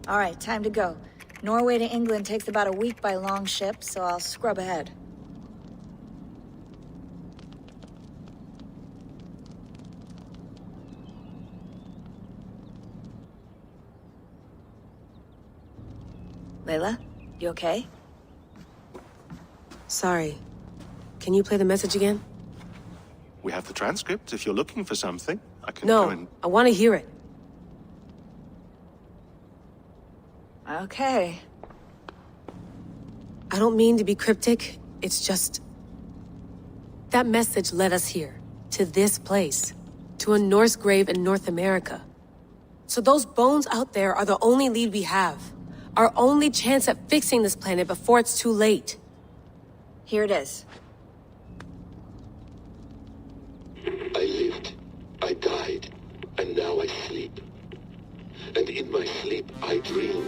All right, time to go. Norway to England takes about a week by long ship, so I'll scrub ahead. Layla, you okay? Sorry. Can you play the message again? We have the transcript. If you're looking for something, I can No, go and... I want to hear it. Okay. I don't mean to be cryptic. It's just... That message led us here. To this place. To a Norse grave in North America. So those bones out there are the only lead we have. Our only chance at fixing this planet before it's too late. Here it is. I lived, I died, and now I sleep. And in my sleep I dream.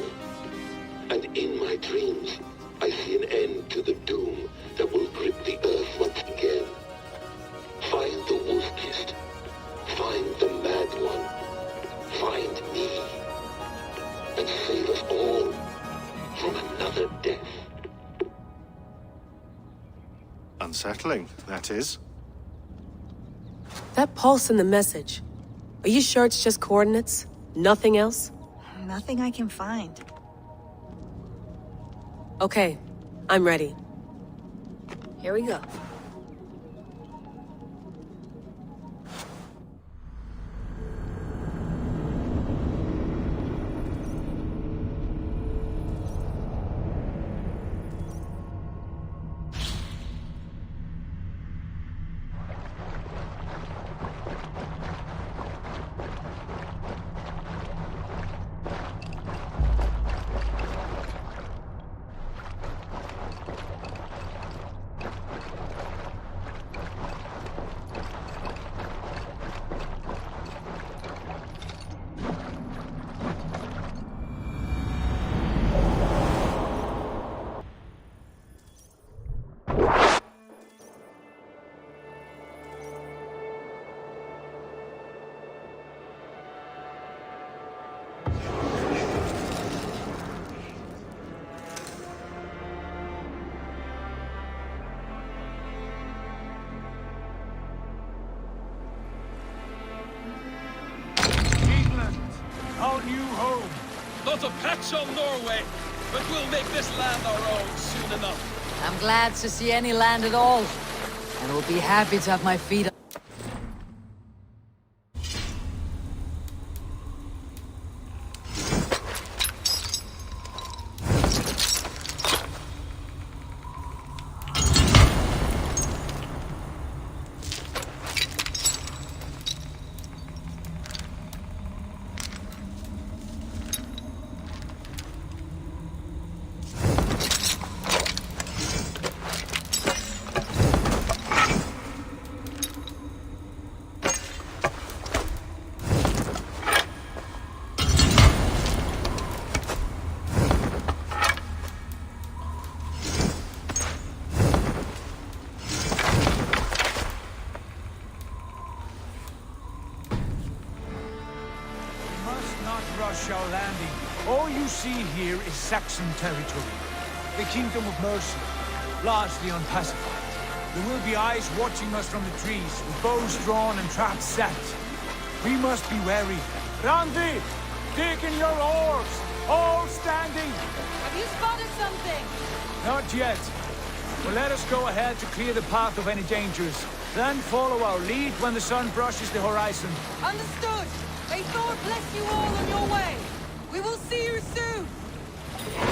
And in my dreams I see an end to the doom that will grip the earth once again. Find the wolf-kissed. Find the mad one. Find me. And save us all from another death. Unsettling, that is. That pulse in the message. Are you sure it's just coordinates? Nothing else? Nothing I can find. Okay, I'm ready. Here we go. Our new home. Not a patch on Norway, but we'll make this land our own soon enough. I'm glad to see any land at all. And will be happy to have my feet up. Our landing. All you see here is Saxon territory. The Kingdom of Mercia, largely unpacified. There will be eyes watching us from the trees, with bows drawn and traps set. We must be wary. Randy! Dig in your oars! All standing! Have you spotted something? Not yet. Well, let us go ahead to clear the path of any dangers. Then follow our lead when the sun brushes the horizon. Understood! May Thor bless you all on your way! We will see you soon!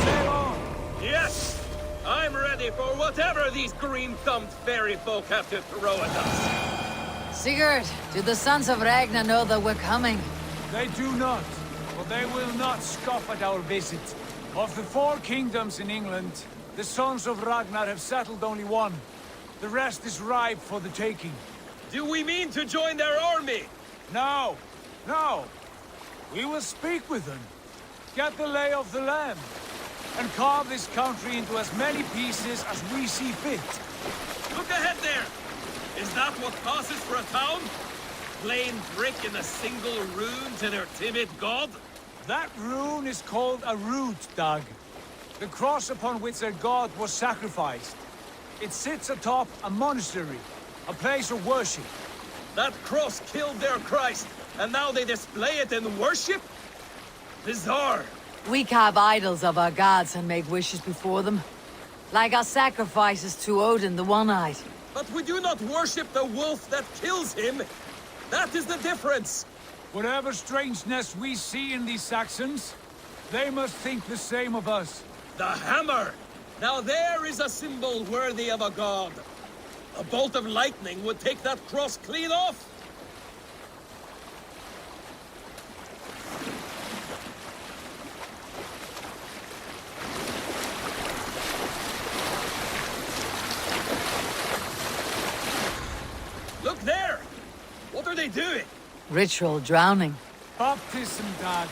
Sail on! Yes! I'm ready for whatever these green-thumbed fairy folk have to throw at us. Sigurd, do the sons of Ragnar know that we're coming? They do not, but they will not scoff at our visit. Of the 4 kingdoms in England, the sons of Ragnar have settled only one. The rest is ripe for the taking. Do we mean to join their army? No! No! We will speak with them, get the lay of the land, and carve this country into as many pieces as we see fit. Look ahead there! Is that what passes for a town? Plain brick in a single rune to their timid god? That rune is called a root, Doug. The cross upon which their god was sacrificed. It sits atop a monastery, a place of worship. That cross killed their Christ, and now they display it in worship? Bizarre. We carve idols of our gods and make wishes before them. Like our sacrifices to Odin the One-Eyed. But we do not worship the wolf that kills him. That is the difference. Whatever strangeness we see in these Saxons, they must think the same of us. The hammer! Now there is a symbol worthy of a god. A bolt of lightning would take that cross clean off. Look there! What are they doing? Ritual drowning. Baptism, Dad.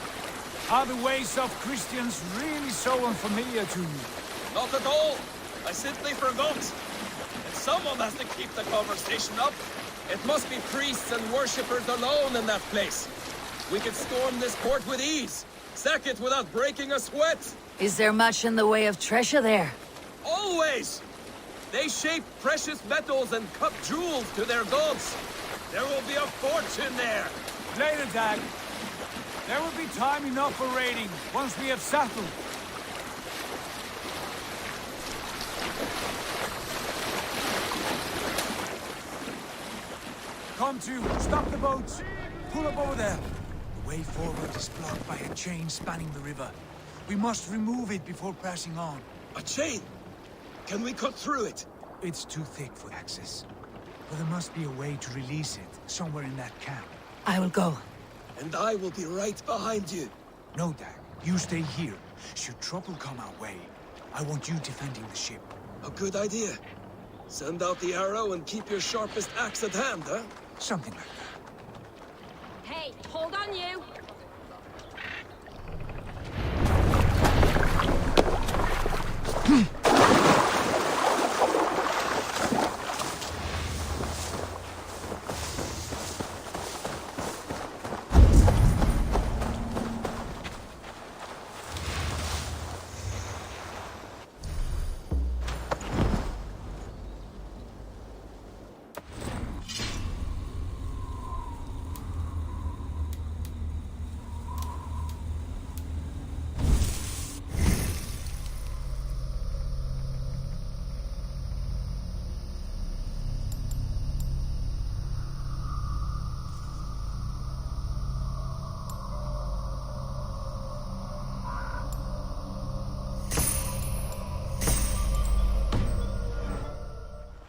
Are the ways of Christians really so unfamiliar to you? Not at all. I simply forgot. And someone has to keep the conversation up. It must be priests and worshippers alone in that place. We could storm this port with ease. Sack it without breaking a sweat. Is there much in the way of treasure there? Always! They shape precious metals and cut jewels to their gods. There will be a fortune there. Later, Dad. There will be time enough for raiding, once we have settled. Come to, stop the boats. Pull up over there. The way forward is blocked by a chain spanning the river. We must remove it before passing on. A chain? Can we cut through it? It's too thick for access. But there must be a way to release it, somewhere in that camp. I will go. And I will be right behind you. No, Dag. You stay here. Should trouble come our way, I want you defending the ship. A good idea. Send out the arrow and keep your sharpest axe at hand, huh? Something like that. Hey, hold on you!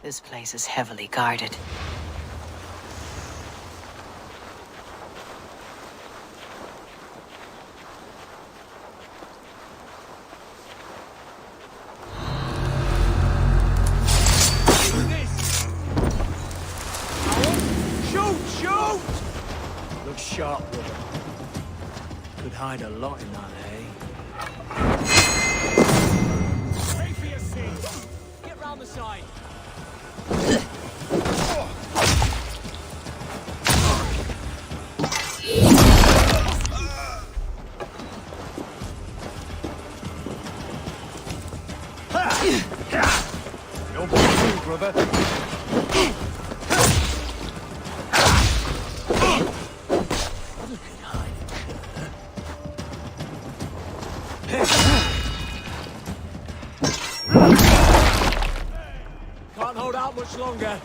This place is heavily guarded. Shoot! Look sharp, brother. Could hide a lot in that, eh? Wait for your seat. Get round the side. You're cool, brother. Can't hold out much longer.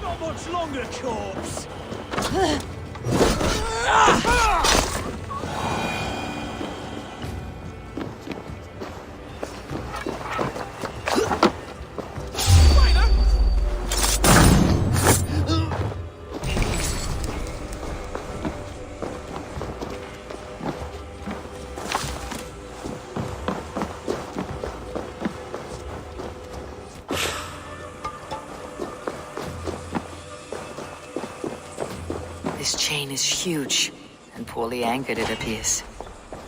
Not much longer, corpse. This chain is huge, and poorly anchored, it appears.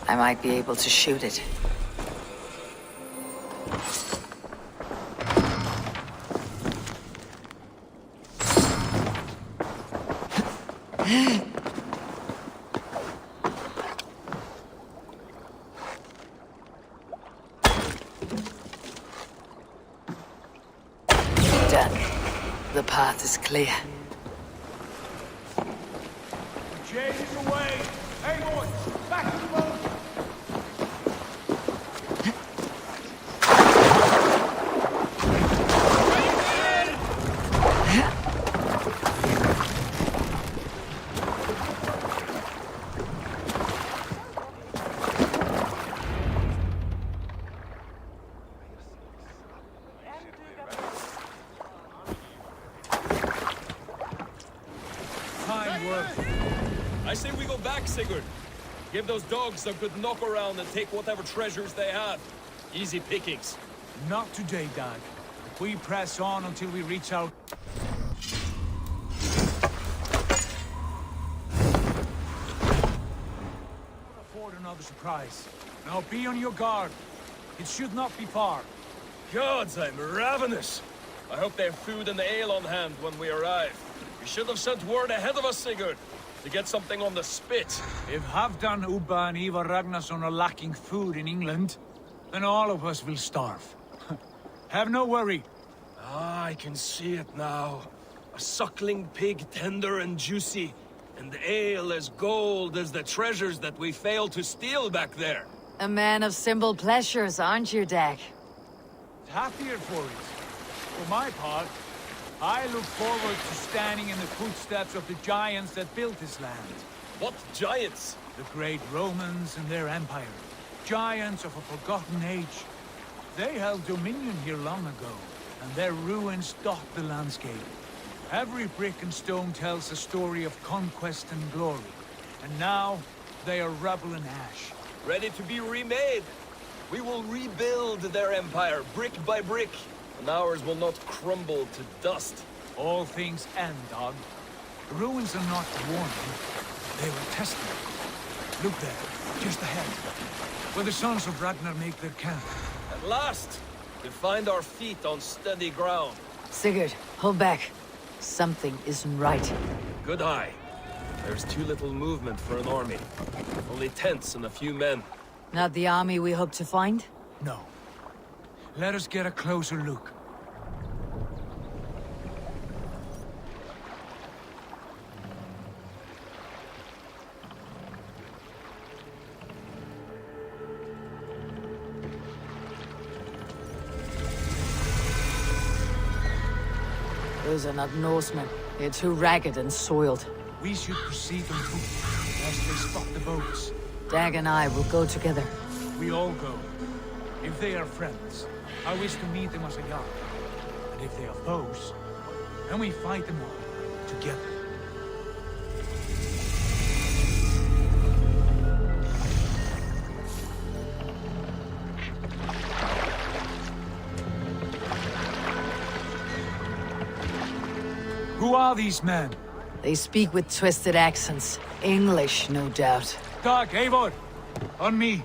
I might be able to shoot it. path is clear. The chain is away! Hey, boys! Back to the boat! I say we go back, Sigurd. Give those dogs a good knock around and take whatever treasures they have. Easy pickings. Not today, Dad. We press on until we reach our... afford another surprise. Now be on your guard. It should not be far. Gods, I'm ravenous. I hope they have food and ale on hand when we arrive. You should have sent word ahead of us, Sigurd, to get something on the spit. If Halfdan, Ubba and Ivar Ragnarsson are lacking food in England, then all of us will starve. Have no worry. Ah, I can see it now. A suckling pig, tender and juicy, and ale as gold as the treasures that we failed to steal back there. A man of simple pleasures, aren't you, Dag? Happier for it. For my part, I look forward to standing in the footsteps of the giants that built this land. What giants? The great Romans and their empire. Giants of a forgotten age. They held dominion here long ago, and their ruins dot the landscape. Every brick and stone tells a story of conquest and glory. And now, they are rubble and ash. Ready to be remade. We will rebuild their empire, brick by brick, and ours will not crumble to dust. All things end, Dog. The ruins are not warning. They were tested. Look there, just ahead, where the sons of Ragnar make their camp. At last, we find our feet on steady ground. Sigurd, hold back. Something isn't right. Good eye. There's too little movement for an army. Only tents and a few men. Not the army we hope to find? No. Let us get a closer look. Those are not Norsemen. They're too ragged and soiled. We should proceed on foot, lest they spot the boats. Dag and I will go together. We all go. If they are friends, I wish to meet them as a guard. And if they are foes, then we fight them all, together. Who are these men? They speak with twisted accents. English, no doubt. Dag, Eivor! On me!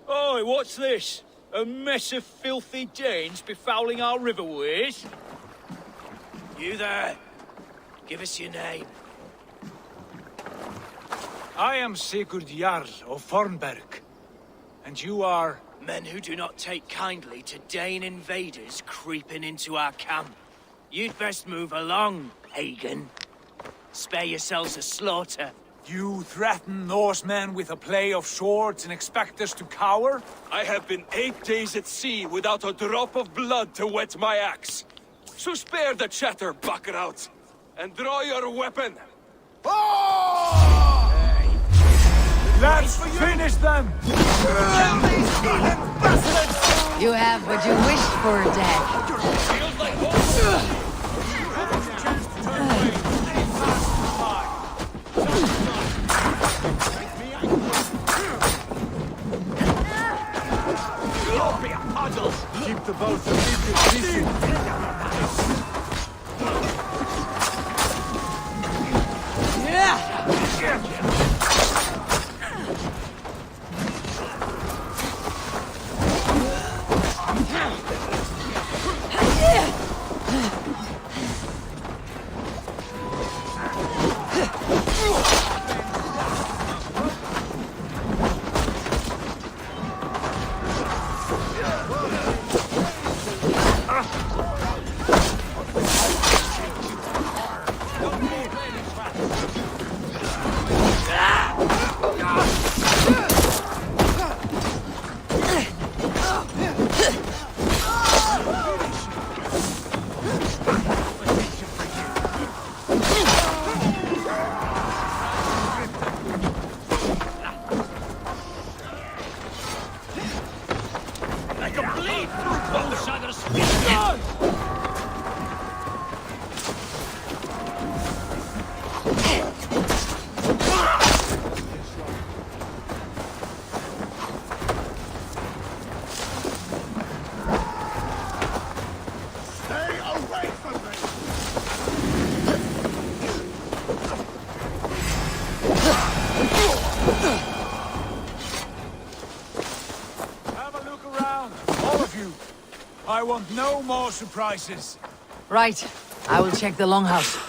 Oi, what's this? A mess of filthy Danes befouling our riverways? You there? Give us your name. I am Sigurd Jarl of Fornberg. And you are... Men who do not take kindly to Dane invaders creeping into our camp. You'd best move along, pagan. Spare yourselves a slaughter. You threaten Norsemen with a play of swords and expect us to cower? I have been 8 days at sea without a drop of blood to wet my axe. So spare the chatter, buckerout, and draw your weapon. Oh! Let's finish them! You have what you wished for, Dag. Feels like home. Keep the boat from being want no more surprises. Right. I will check the longhouse.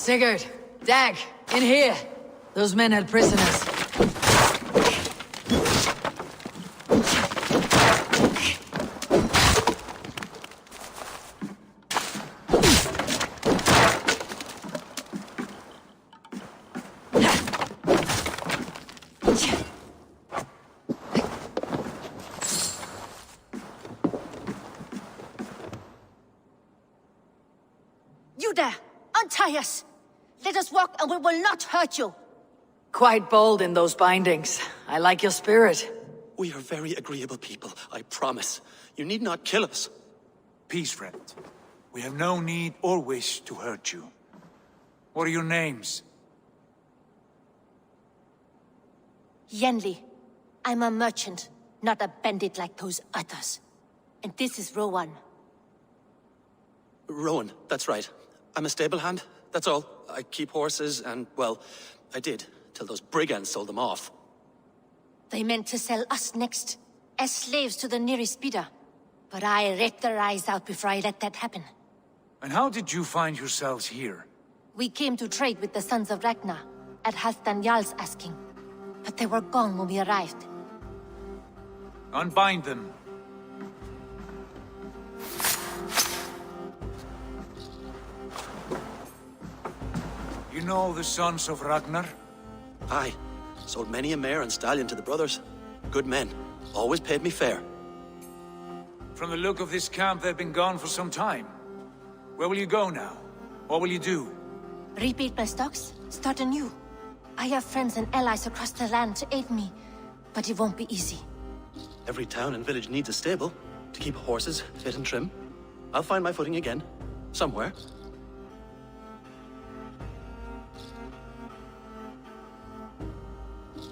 Sigurd, Dag, in here. Those men had prisoners. You there! Untie us! Let us walk and we will not hurt you! Quite bold in those bindings. I like your spirit. We are very agreeable people, I promise. You need not kill us. Peace, friend. We have no need or wish to hurt you. What are your names? Yenli. I'm a merchant, not a bandit like those others. And this is Rowan. Rowan, that's right. I'm a stable hand, that's all. I keep horses and, well, I did, till those brigands sold them off. They meant to sell us next, as slaves to the nearest bidder. But I ripped their eyes out before I let that happen. And how did you find yourselves here? We came to trade with the Sons of Ragnar, at Halfdan Jarl's asking. But they were gone when we arrived. Unbind them. You know the Sons of Ragnar? Aye. Sold many a mare and stallion to the brothers. Good men. Always paid me fair. From the look of this camp, they've been gone for some time. Where will you go now? What will you do? Rebuild my stocks, start anew. I have friends and allies across the land to aid me, but it won't be easy. Every town and village needs a stable to keep horses fit and trim. I'll find my footing again. Somewhere.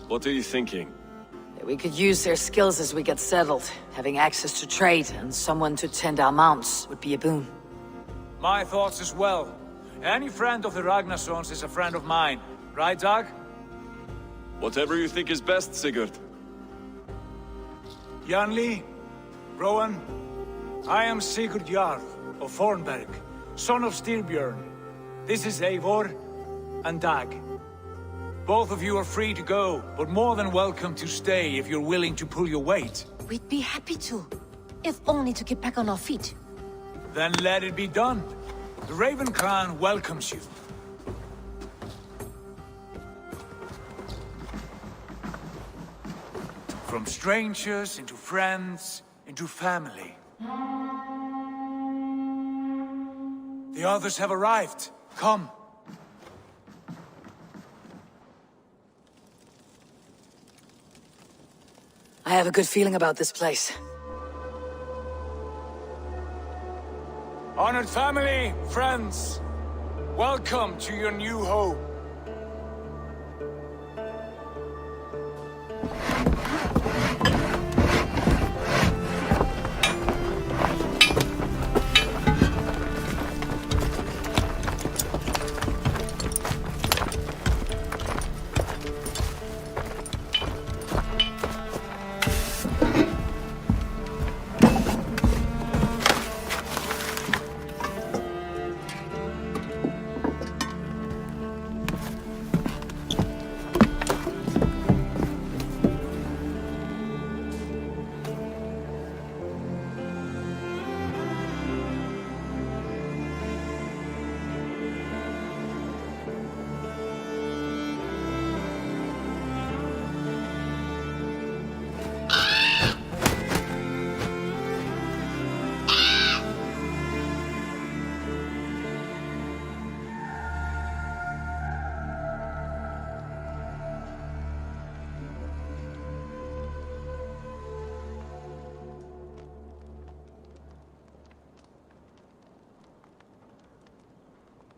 What are you thinking? We could use their skills as we get settled. Having access to trade and someone to tend our mounts would be a boon. My thoughts as well. Any friend of the Ragnarsons is a friend of mine. Right, Dag? Whatever you think is best, Sigurd. Janli, Rowan, I am Sigurd Jarl of Fornberg, son of Styrbjörn. This is Eivor and Dag. Both of you are free to go, but more than welcome to stay if you're willing to pull your weight. We'd be happy to, if only to get back on our feet. Then let it be done. The Raven Clan welcomes you. From strangers into friends, into family. The others have arrived. Come. I have a good feeling about this place. Honored family, friends, welcome to your new home.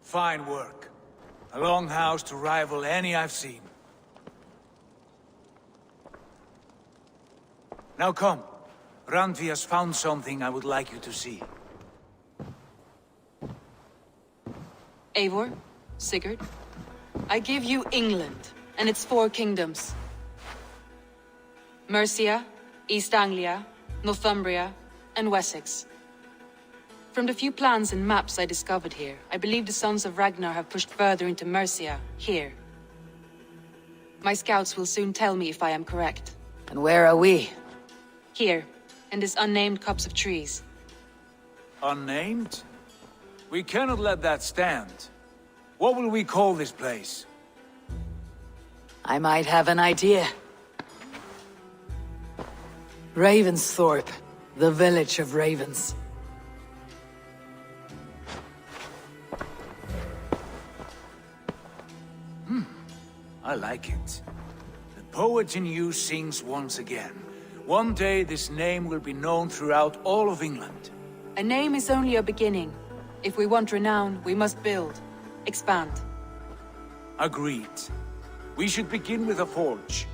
Fine work. A longhouse to rival any I've seen. Now come. Randvi has found something I would like you to see. Eivor, Sigurd, I give you England and its 4 kingdoms. Mercia, East Anglia, Northumbria, and Wessex. From the few plans and maps I discovered here, I believe the Sons of Ragnar have pushed further into Mercia, here. My scouts will soon tell me if I am correct. And where are we? Here, in this unnamed copse of trees. Unnamed? We cannot let that stand. What will we call this place? I might have an idea. Ravensthorpe, the village of ravens. I like it. The poet in you sings once again. One day this name will be known throughout all of England. A name is only a beginning. If we want renown, we must build, expand. Agreed. We should begin with a forge.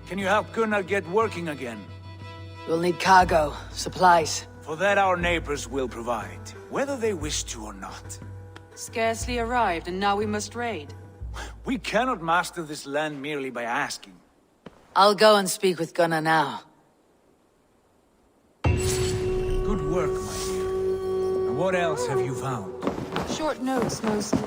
Can you help Gunnar get working again? We'll need cargo, supplies. For that our neighbors will provide, whether they wish to or not. Scarcely arrived, and now we must raid. We cannot master this land merely by asking. I'll go and speak with Gunnar now. Good work, my dear. And what else have you found? Short notes, mostly.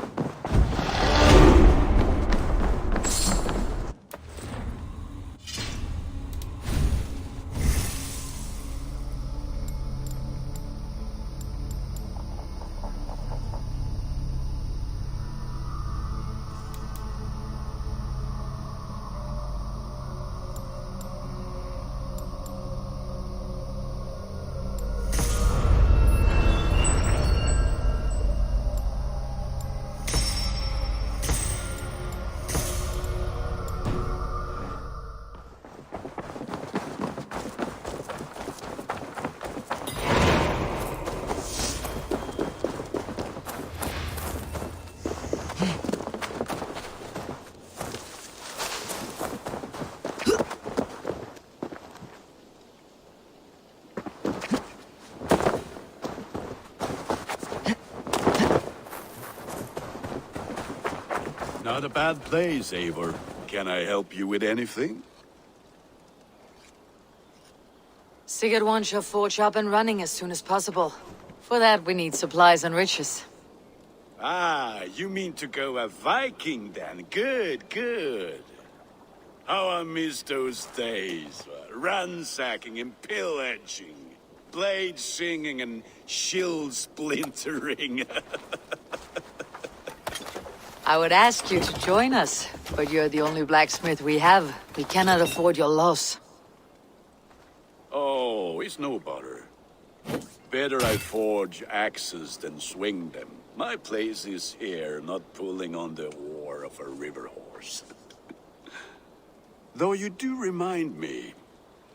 Not a bad place, Eivor. Can I help you with anything? Sigurd wants your forge up and running as soon as possible. For that, we need supplies and riches. Ah, you mean to go a Viking then? Good, good. How I miss those days. Ransacking and pillaging. Blade singing and shield splintering. I would ask you to join us, but you're the only blacksmith we have. We cannot afford your loss. Oh, it's no bother. Better I forge axes than swing them. My place is here, not pulling on the oar of a river horse. Though you do remind me,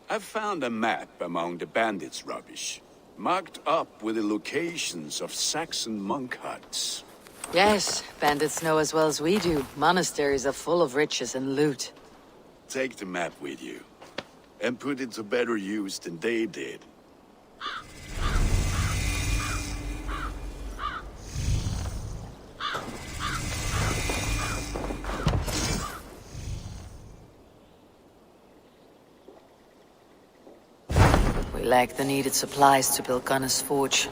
I've found a map among the bandits' rubbish, marked up with the locations of Saxon monk huts. Yes, bandits know as well as we do. Monasteries are full of riches and loot. Take the map with you, and put it to better use than they did. We lack the needed supplies to build Gunnar's forge.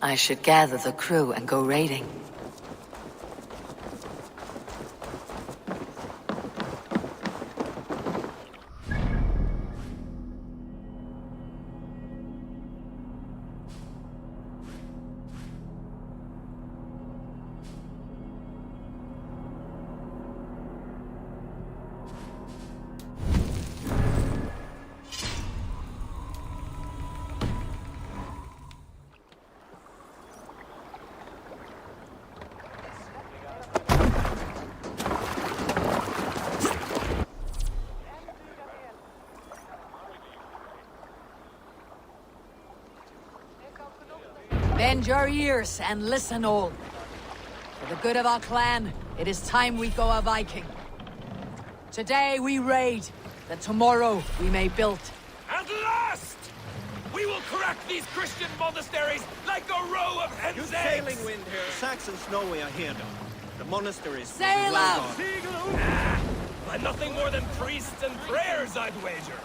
I should gather the crew and go raiding. Bend your ears and listen all. For the good of our clan, it is time we go a Viking. Today we raid, that tomorrow we may build. At last! We will crack these Christian monasteries like a row of hen's eggs! Sailing wind here. The Saxons know we are here now. The monasteries... Sail out! By nothing more than priests and prayers, I'd wager.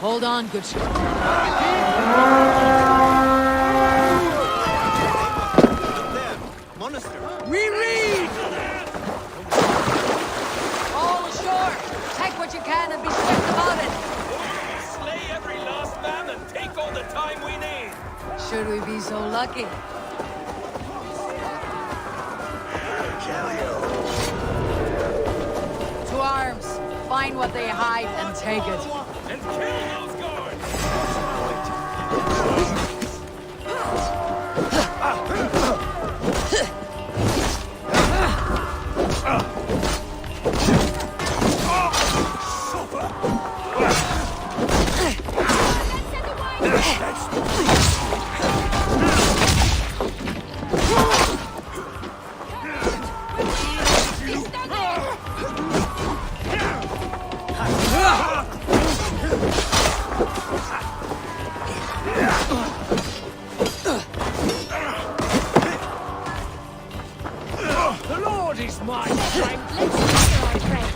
Hold on, good ship. Look there. Monastery. Reread! All ashore! Take what you can and be swift about it! Slay every last man and take all the time we need! Should we be so lucky? To arms! Find what they hide and take it. And kill those guards! The Lord is my strength! Let's hear our friend.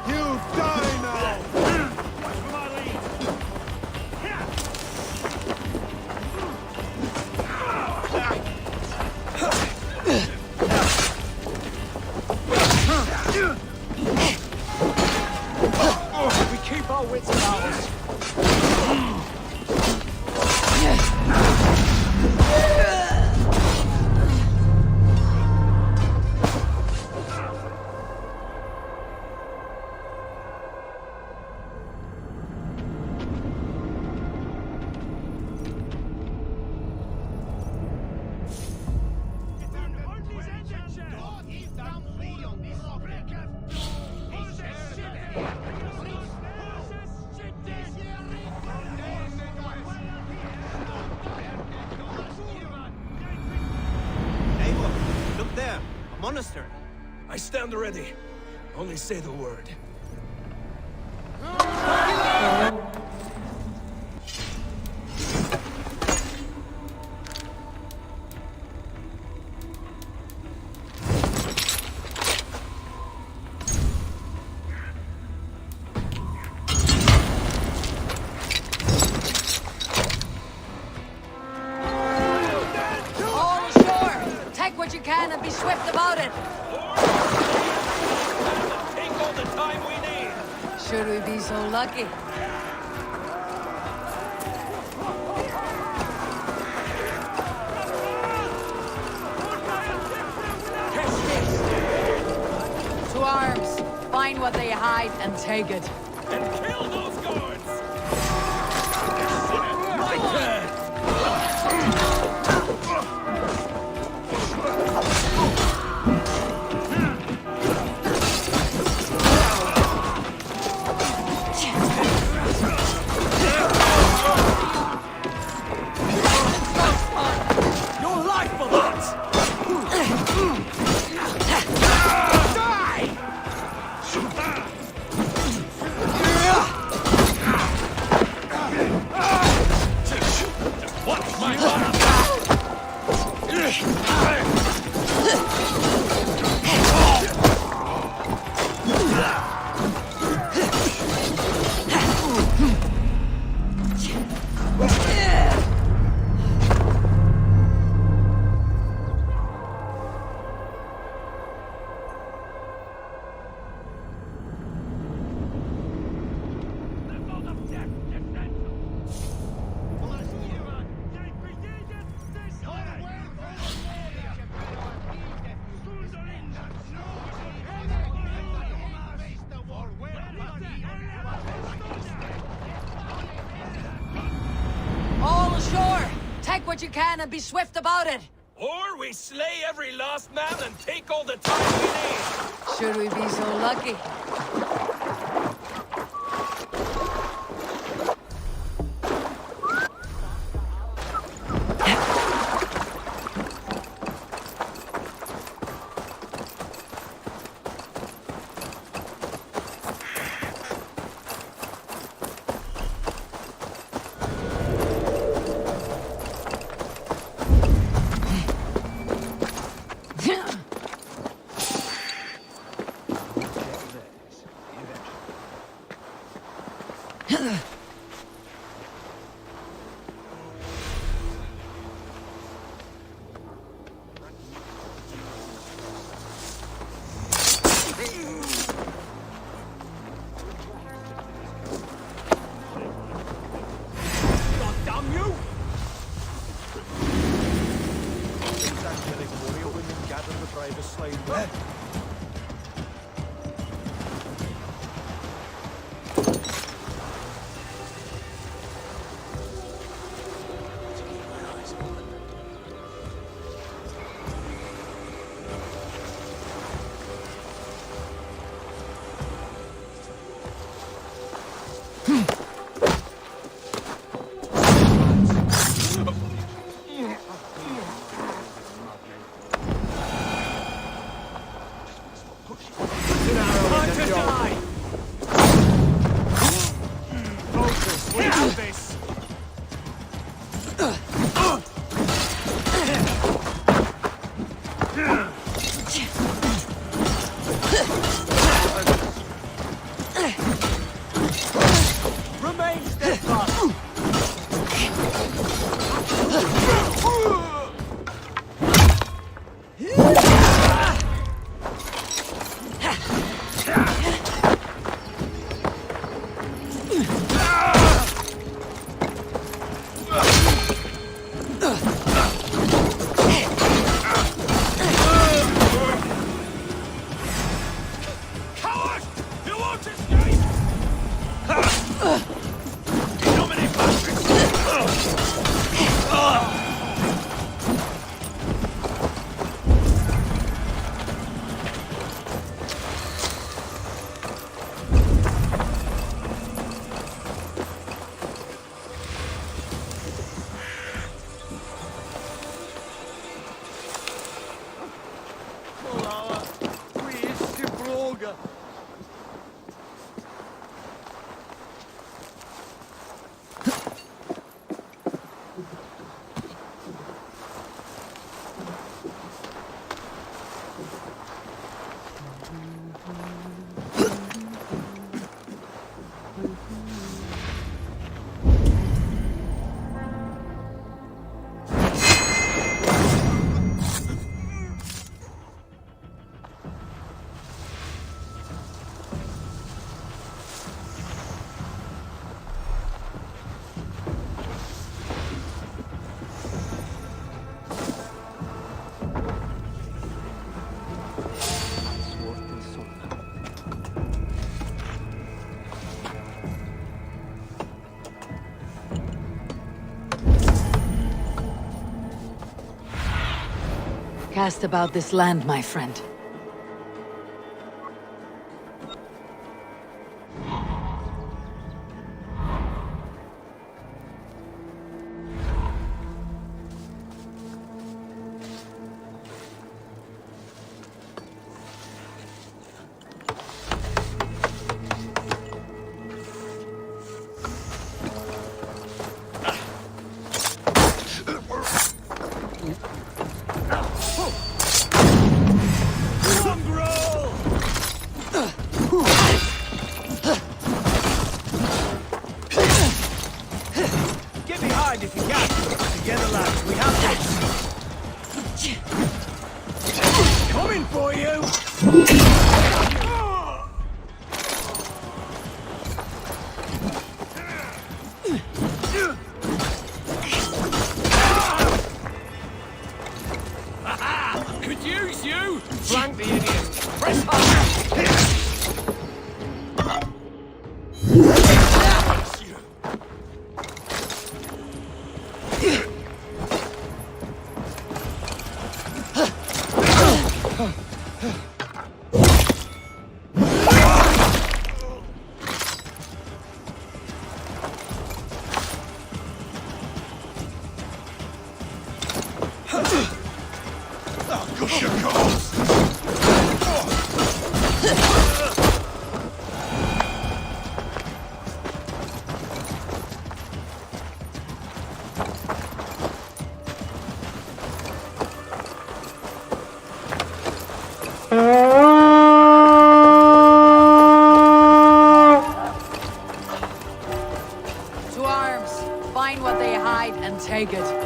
You die now! Watch for my lead! We keep our wits about us. Eivor, look there. A monastery. I stand ready. Only say the word. All ashore! Take what you can and be swift about it! Take all the time we need! Should we be so lucky? To arms! Find what they hide and take it. And kill those guards! My turn! Your life for that! Die! what you can and be swift about it! Or we slay every last man and take all the time we need! Should we be so lucky? Cast about this land, my friend. If you can. Together, lads, we have this. Coming for you! Could use you! Flank the idiot! Press hard! make it.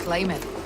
Claim it.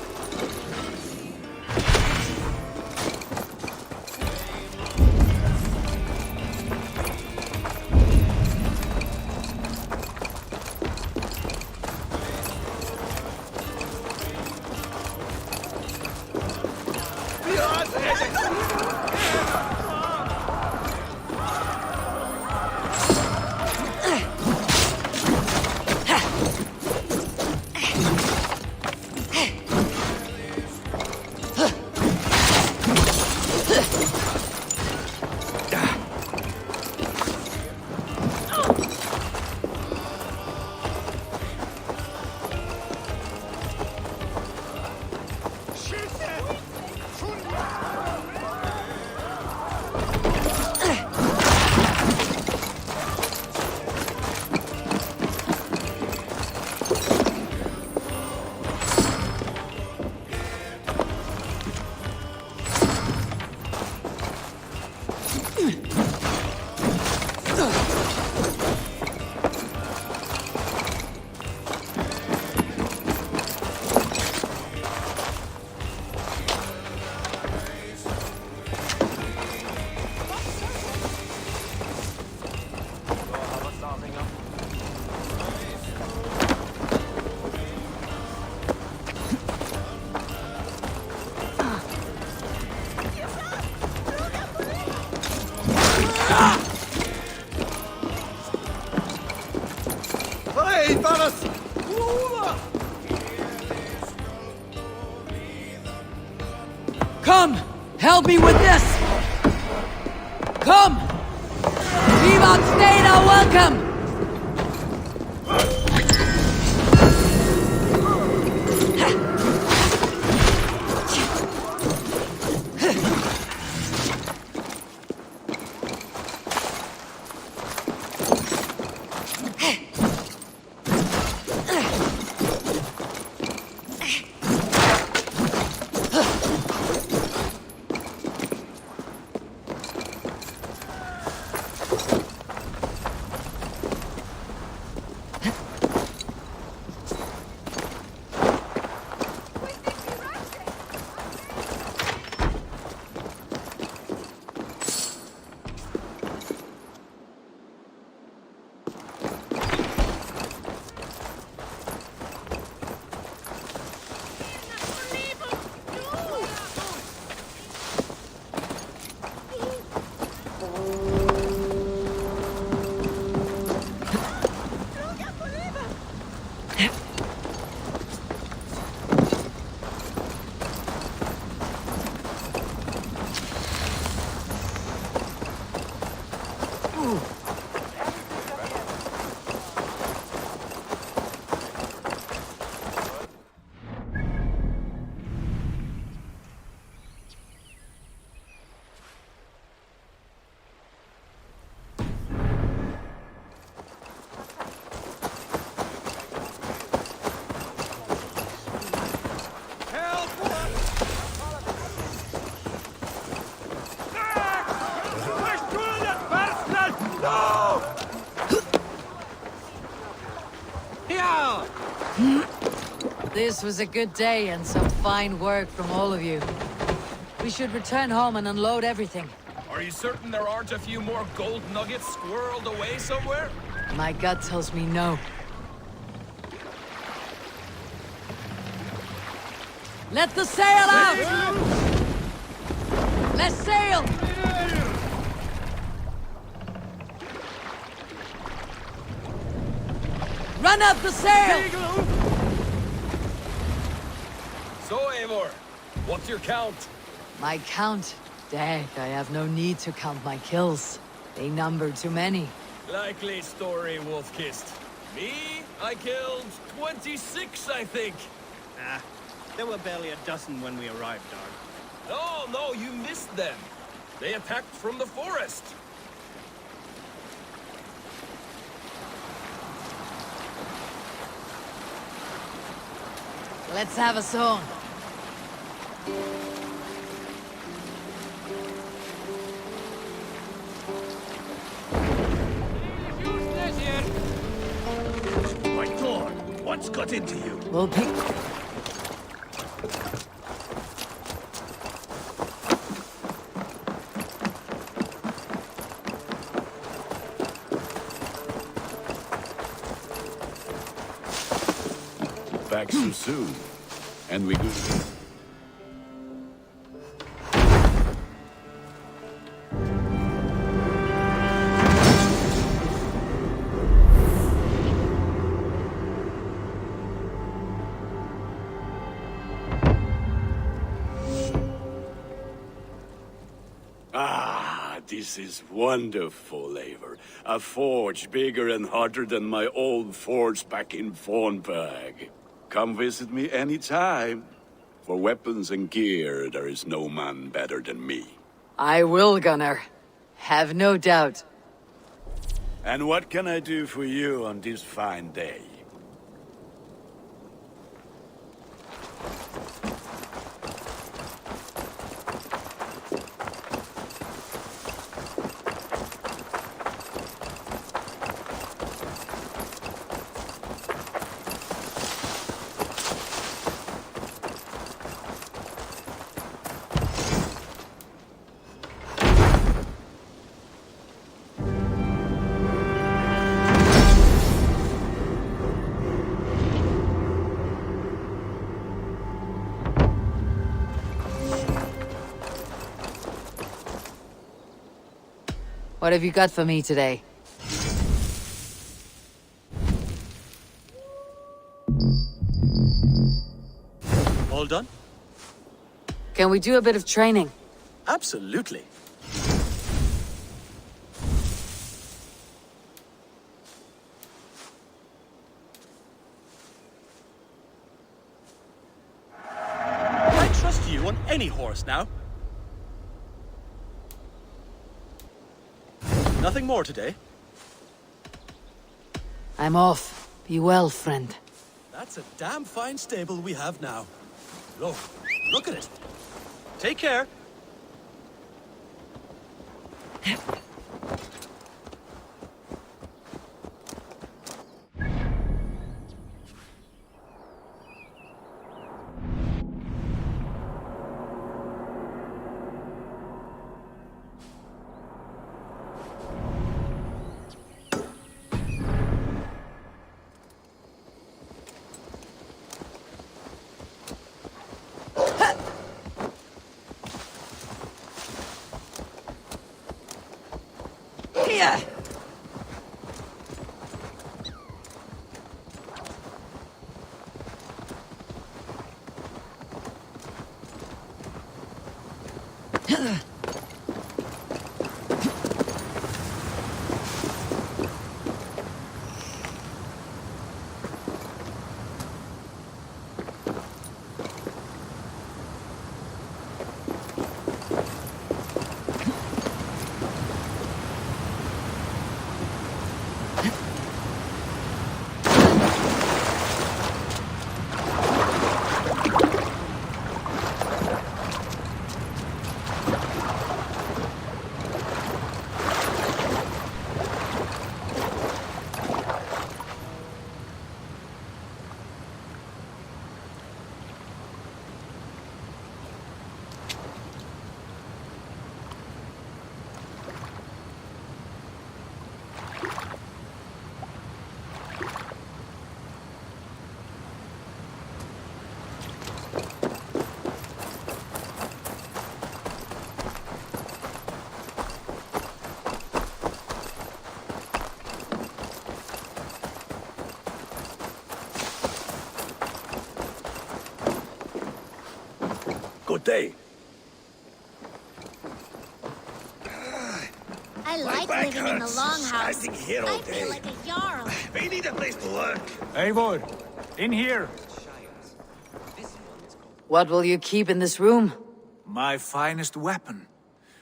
Come! Help me with this! Come! Vivat Stena, welcome! This was a good day and some fine work from all of you. We should return home and unload everything. Are you certain there aren't a few more gold nuggets squirreled away somewhere? My gut tells me no. Let the sail out! Let's sail! Run up the sail! So, Eivor, what's your count? My count? Dag, I have no need to count my kills. They number too many. Likely story, Wolfkist. Me? I killed 26, I think. Ah, there were barely a dozen when we arrived, Dark. No, you missed them. They attacked from the forest. Let's have a song. My God, what's got into you? We'll pick... Back so soon. And we good. Ah, this is wonderful, Eivor. A forge bigger and hotter than my old forge back in Fornburg. Come visit me anytime. For weapons and gear, there is no man better than me. I will, Gunnar. Have no doubt. And what can I do for you on this fine day? What have you got for me today? All done? Can we do a bit of training? Absolutely. I trust you on any horse now. Nothing more today? I'm off. Be well, friend. That's a damn fine stable we have now. Look at it. Take care. Yeah. Good day. I like back living in the hurts, longhouse. standing here all I day. feel like a jarl. We need a place to work. Eivor, in here. What will you keep in this room? My finest weapon.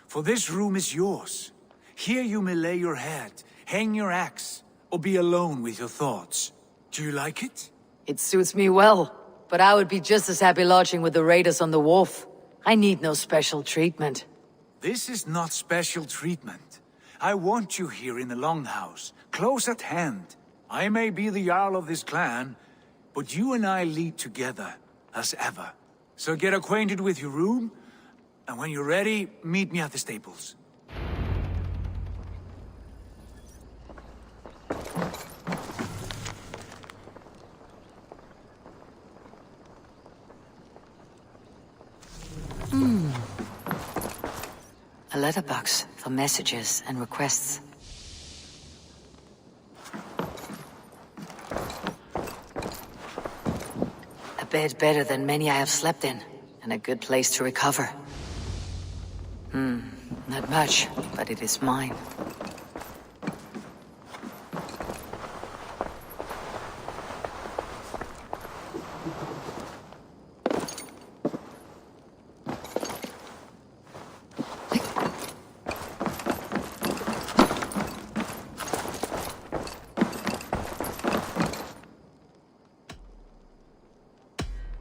For this room is yours. Here you may lay your head, hang your axe, or be alone with your thoughts. Do you like it? It suits me well, but I would be just as happy lodging with the raiders on the wharf. I need no special treatment. This is not special treatment. I want you here in the Longhouse, close at hand. I may be the Jarl of this clan, but you and I lead together, as ever. So get acquainted with your room, and when you're ready, meet me at the stables. A letterbox for messages and requests. A bed better than many I have slept in, and a good place to recover. Not much, but it is mine.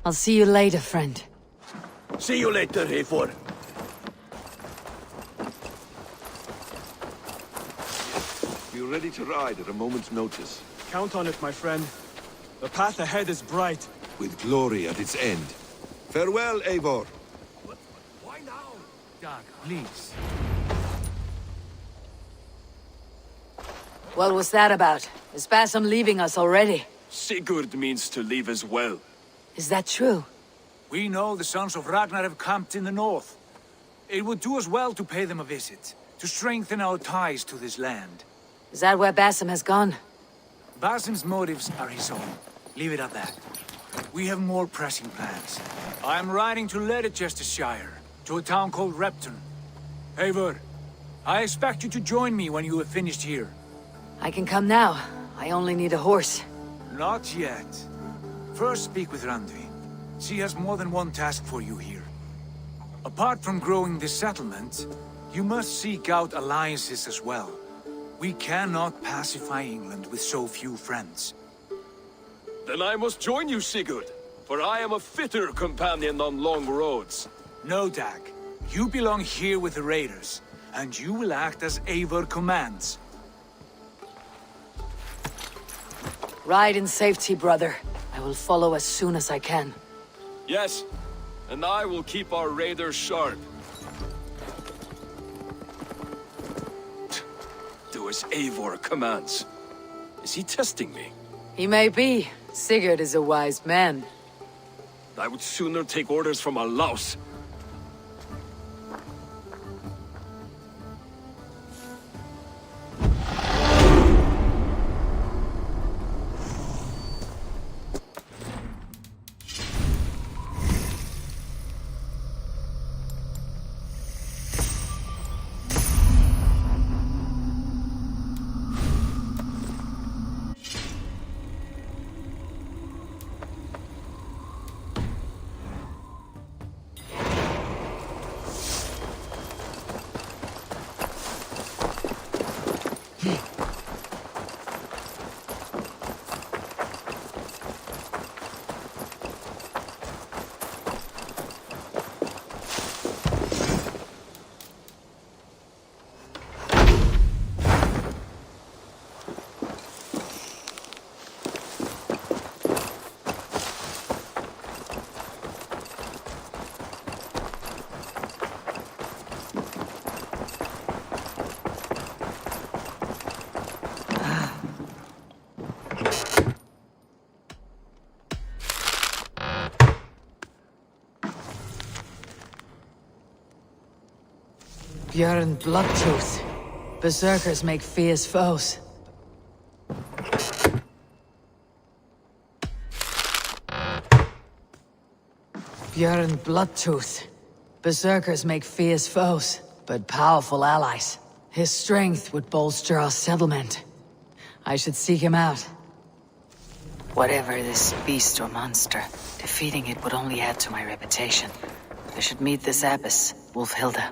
I'll see you later, friend. See you later, Eivor. Be ready to ride at a moment's notice. Count on it, my friend. The path ahead is bright. With glory at its end. Farewell, Eivor. Why now? Doug, please. What was that about? Is Basim leaving us already? Sigurd means to leave as well. Is that true? We know the sons of Ragnar have camped in the north. It would do us well to pay them a visit, to strengthen our ties to this land. Is that where Basim has gone? Basim's motives are his own. Leave it at that. We have more pressing plans. I am riding to Leicestershire, to a town called Repton. Eivor, I expect you to join me when you have finished here. I can come now. I only need a horse. Not yet. First speak with Randvi. She has more than one task for you here. Apart from growing this settlement, you must seek out alliances as well. We cannot pacify England with so few friends. Then I must join you, Sigurd, for I am a fitter companion on long roads. No, Dag. You belong here with the raiders, and you will act as Eivor commands. Ride in safety, brother. I will follow as soon as I can. Yes, and I will keep our raiders sharp. Do as Eivor commands. Is he testing me? He may be. Sigurd is a wise man. I would sooner take orders from a louse. Björn Bloodtooth. Berserkers make fierce foes. Björn Bloodtooth. Berserkers make fierce foes, but powerful allies. His strength would bolster our settlement. I should seek him out. Whatever this beast or monster, defeating it would only add to my reputation. I should meet this abbess, Wolfhilda.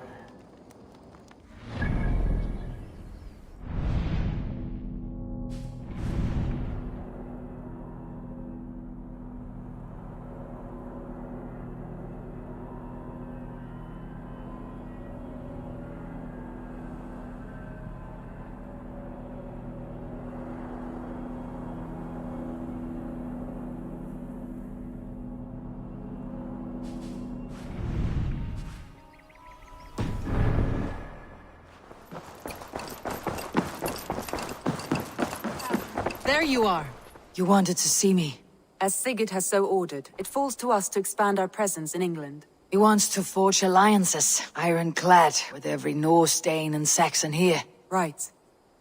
There you are. You wanted to see me. As Sigurd has so ordered, it falls to us to expand our presence in England. He wants to forge alliances, ironclad, with every Norse, Dane, and Saxon here. Right.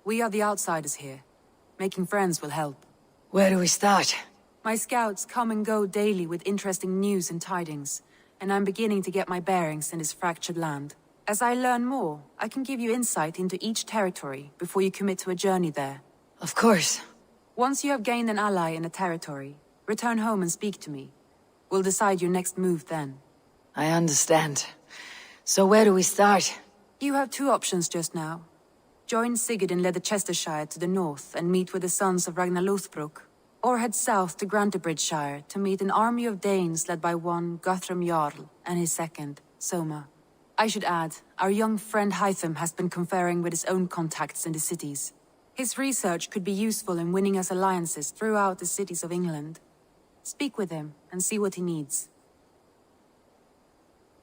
We are the outsiders here. Making friends will help. Where do we start? My scouts come and go daily with interesting news and tidings, and I'm beginning to get my bearings in this fractured land. As I learn more, I can give you insight into each territory before you commit to a journey there. Of course. Once you have gained an ally in a territory, return home and speak to me. We'll decide your next move then. I understand. So where do we start? You have two options just now. Join Sigurd in Leicestershire to the north and meet with the sons of Ragnar Lothbrok, or head south to Grantebridgeshire to meet an army of Danes led by one Guthrum Jarl and his second, Soma. I should add, our young friend Hytham has been conferring with his own contacts in the cities. His research could be useful in winning us alliances throughout the cities of England. Speak with him and see what he needs.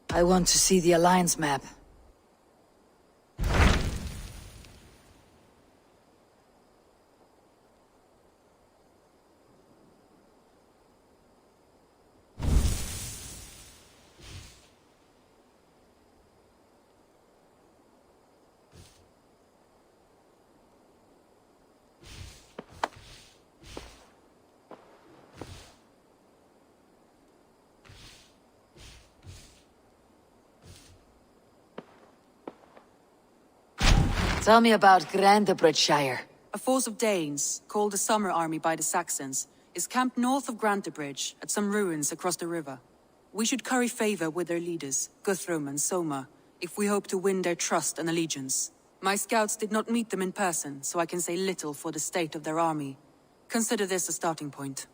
I want to see the alliance map. Tell me about Grantebridgeshire. A force of Danes, called the Summer Army by the Saxons, is camped north of Grantebridge at some ruins across the river. We should curry favor with their leaders, Guthrum and Soma, if we hope to win their trust and allegiance. My scouts did not meet them in person, so I can say little for the state of their army. Consider this a starting point.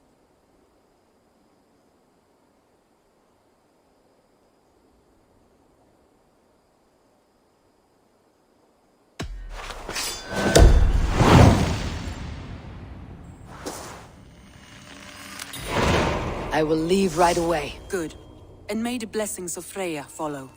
I will leave right away. Good. And may the blessings of Freya follow.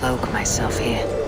cloak myself here.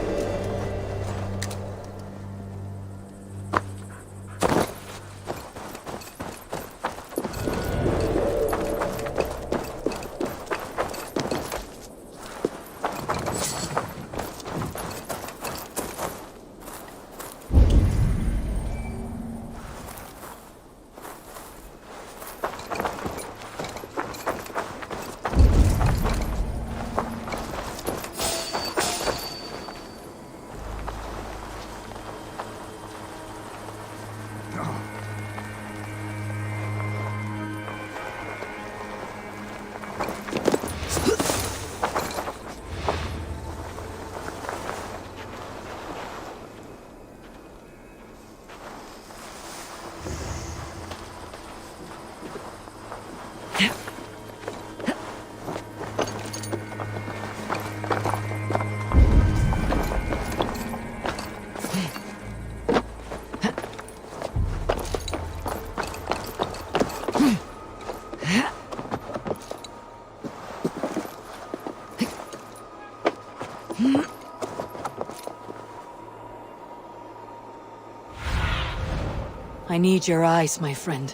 I need your eyes, my friend.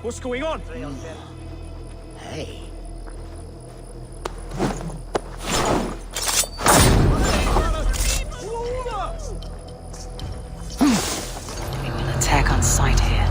What's going on? Hey. We will attack on sight here.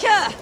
Seeker!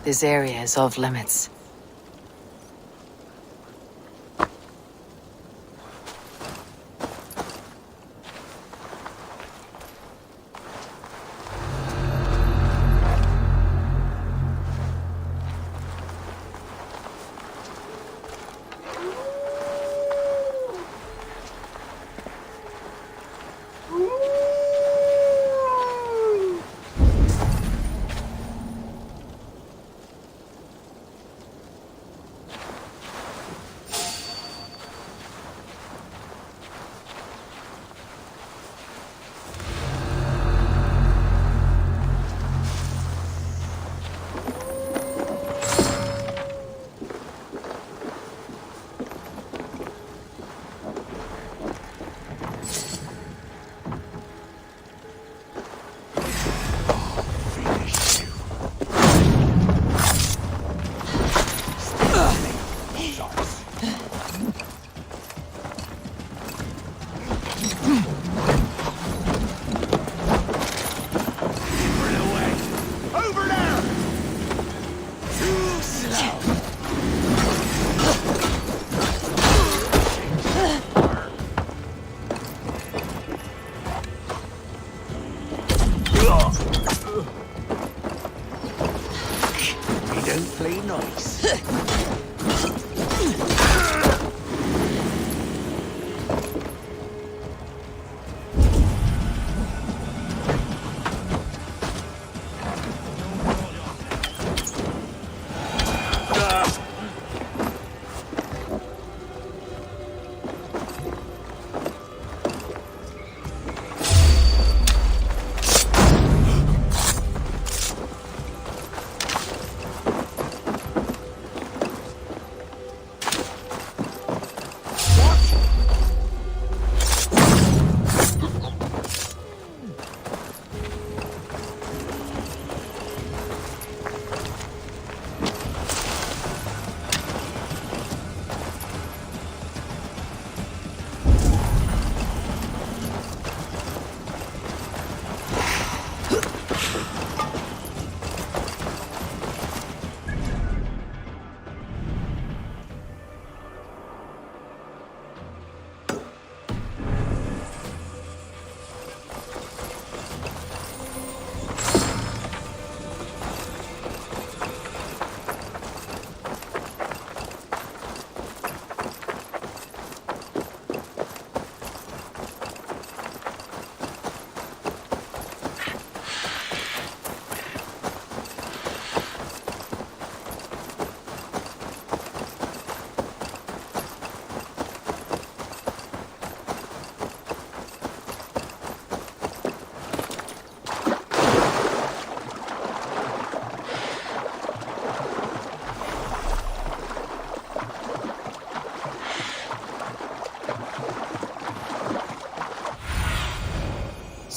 This area is off limits.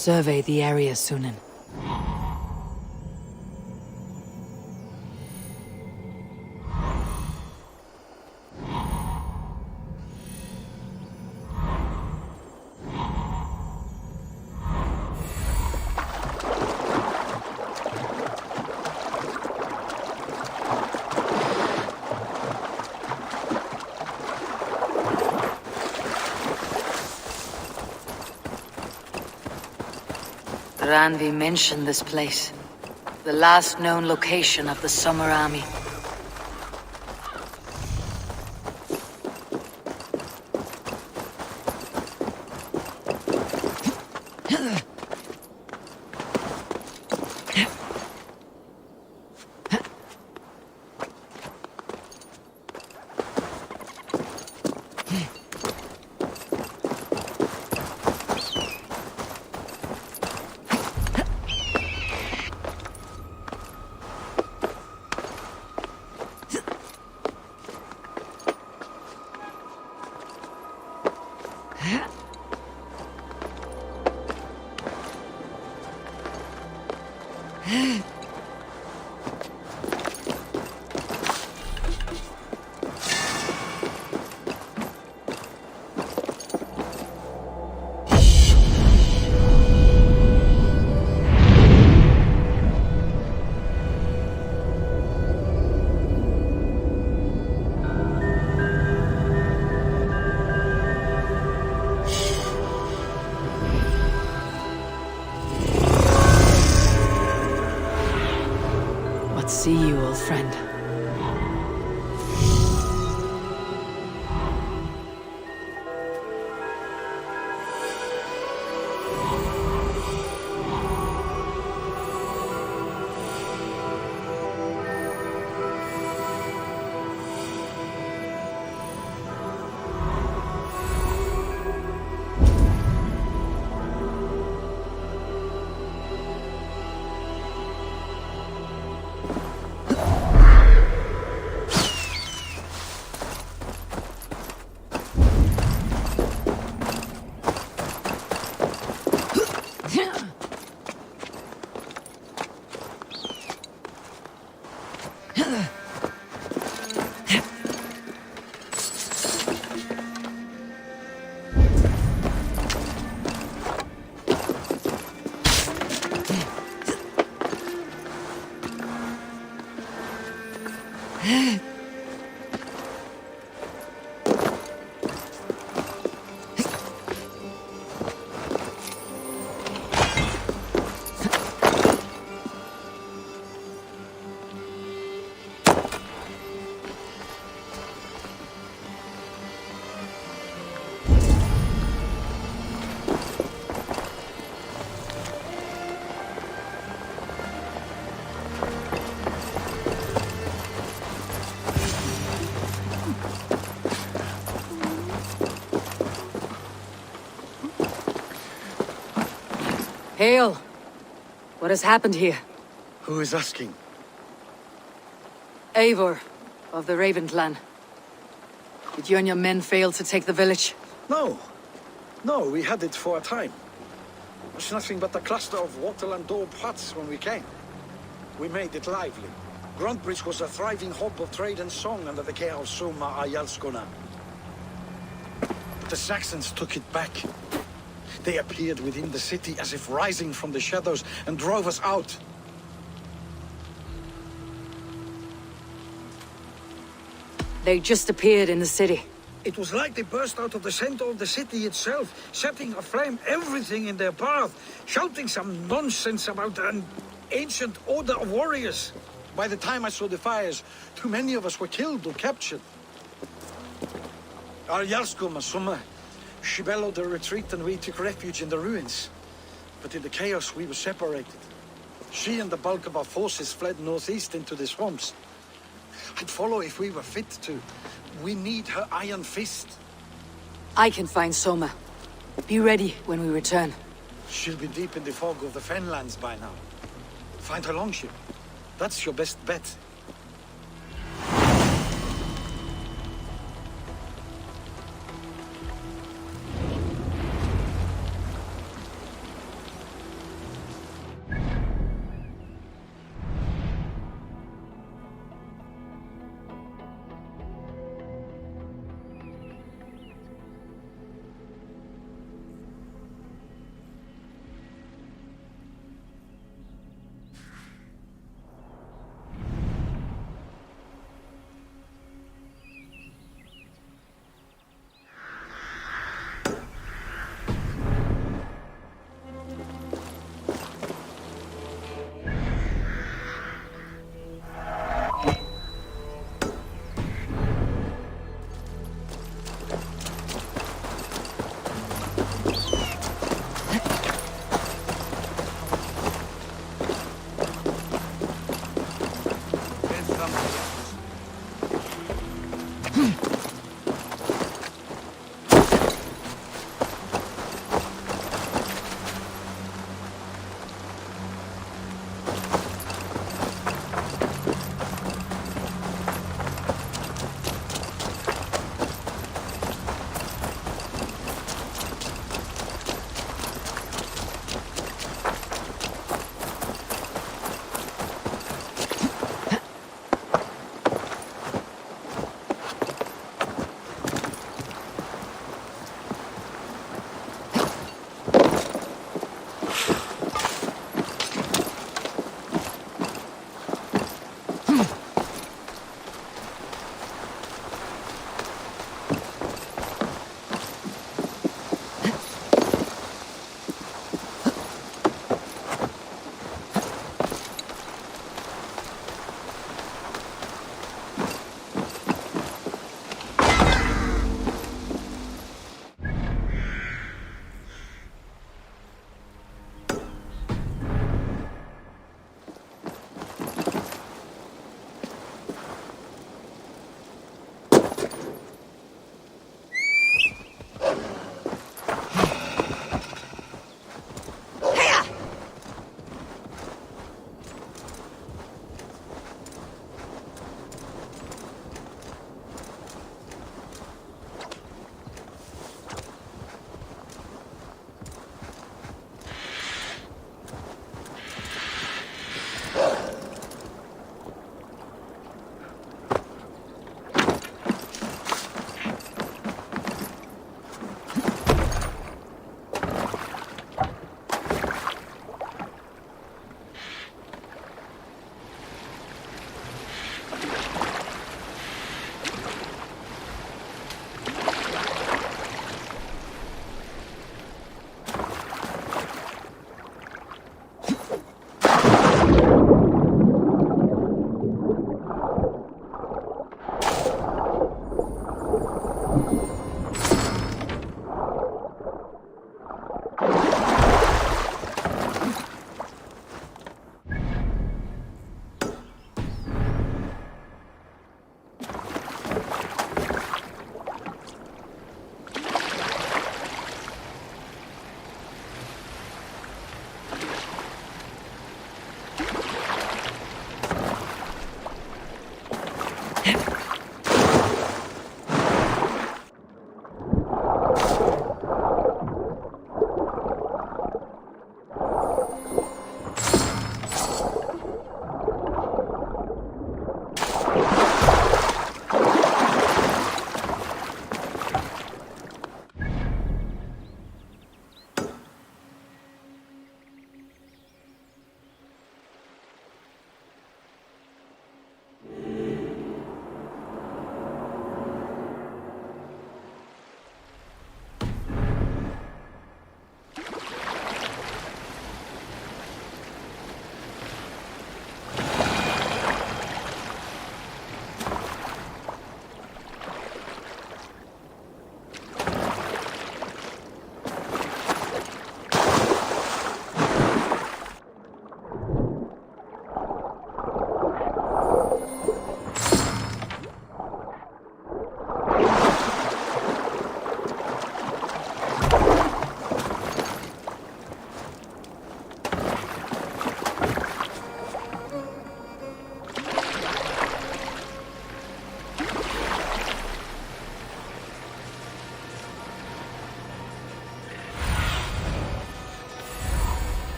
Survey the area, Sunan. Randi mentioned this place. The last known location of the Summer Army. See you, old friend. Hail! What has happened here? Who is asking? Eivor, of the Raven clan. Did you and your men fail to take the village? No. No, we had it for a time. It was nothing but a cluster of wattle and daub huts when we came. We made it lively. Gruntbridge was a thriving hub of trade and song under the care of Soma Ayalskona. But the Saxons took it back. They appeared within the city as if rising from the shadows and drove us out. They just appeared in the city. It was like they burst out of the center of the city itself, setting aflame everything in their path, shouting some nonsense about an ancient order of warriors. By the time I saw the fires, too many of us were killed or captured. Our Yarskoma, Soma, she bellowed a retreat and we took refuge in the ruins. But in the chaos, we were separated. She and the bulk of our forces fled northeast into the swamps. I'd follow if we were fit to. We need her iron fist. I can find Soma. Be ready when we return. She'll be deep in the fog of the Fenlands by now. Find her longship. That's your best bet.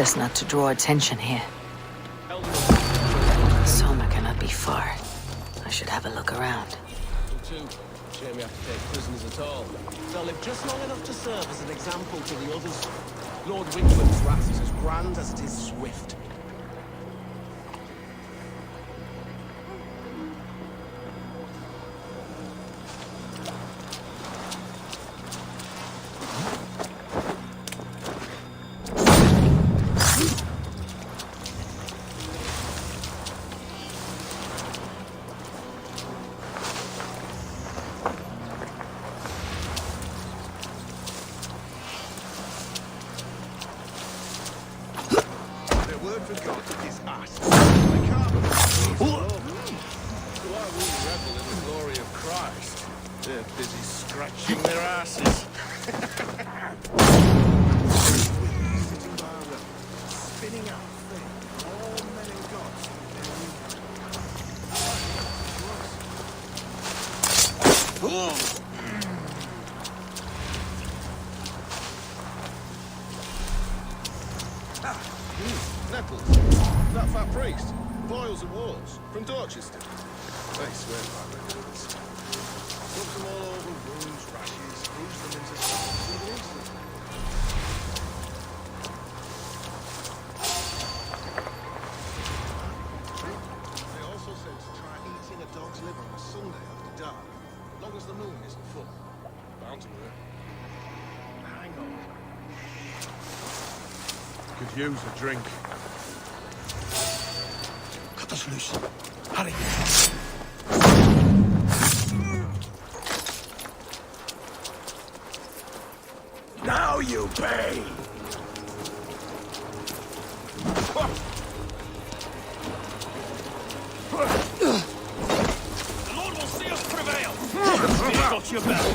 Best not to draw attention here. Soma cannot be far. I should have a look around. Shame we have to take prisoners at all. They'll live just long enough to serve as an example to the others. Lord Wingford's wrath is as grand as it is swift. Christ. They're busy scratching their asses. Sitting by a river, spinning out thing. All men and gods. Nettles. That fat priest. Boils and Wars. From Dorchester. They swear by records. Rub them all over wounds, rashes, bruise them into spots in an instant. They also said to try eating a dog's liver on a Sunday after dark, as long as the moon isn't full. Bound to work. Hang on. Could use a drink. Cut us loose. Hurry. Now you pay! The Lord will see us prevail! We've got your back!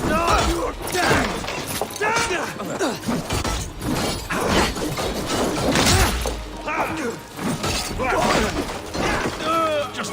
No, you're dead! Just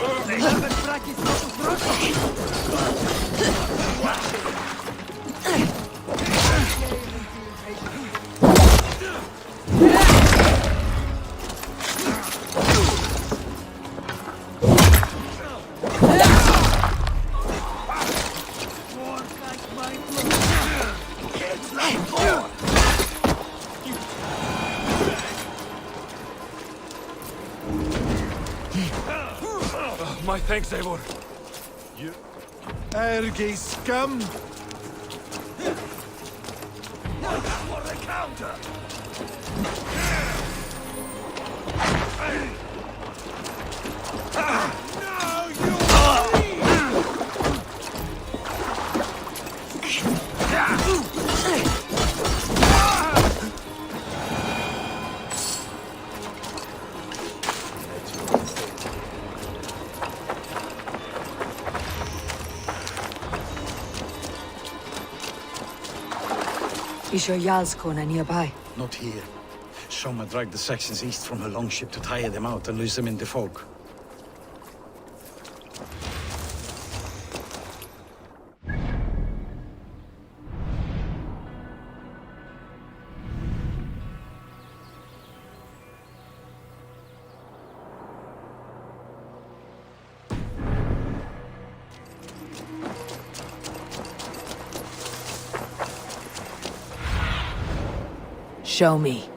My thanks, Eivor. You ergy scum! For the counter! You sure Jarl's corner nearby? Not here. Soma dragged the Saxons east from her longship to tire them out and lose them in the fog. Show me.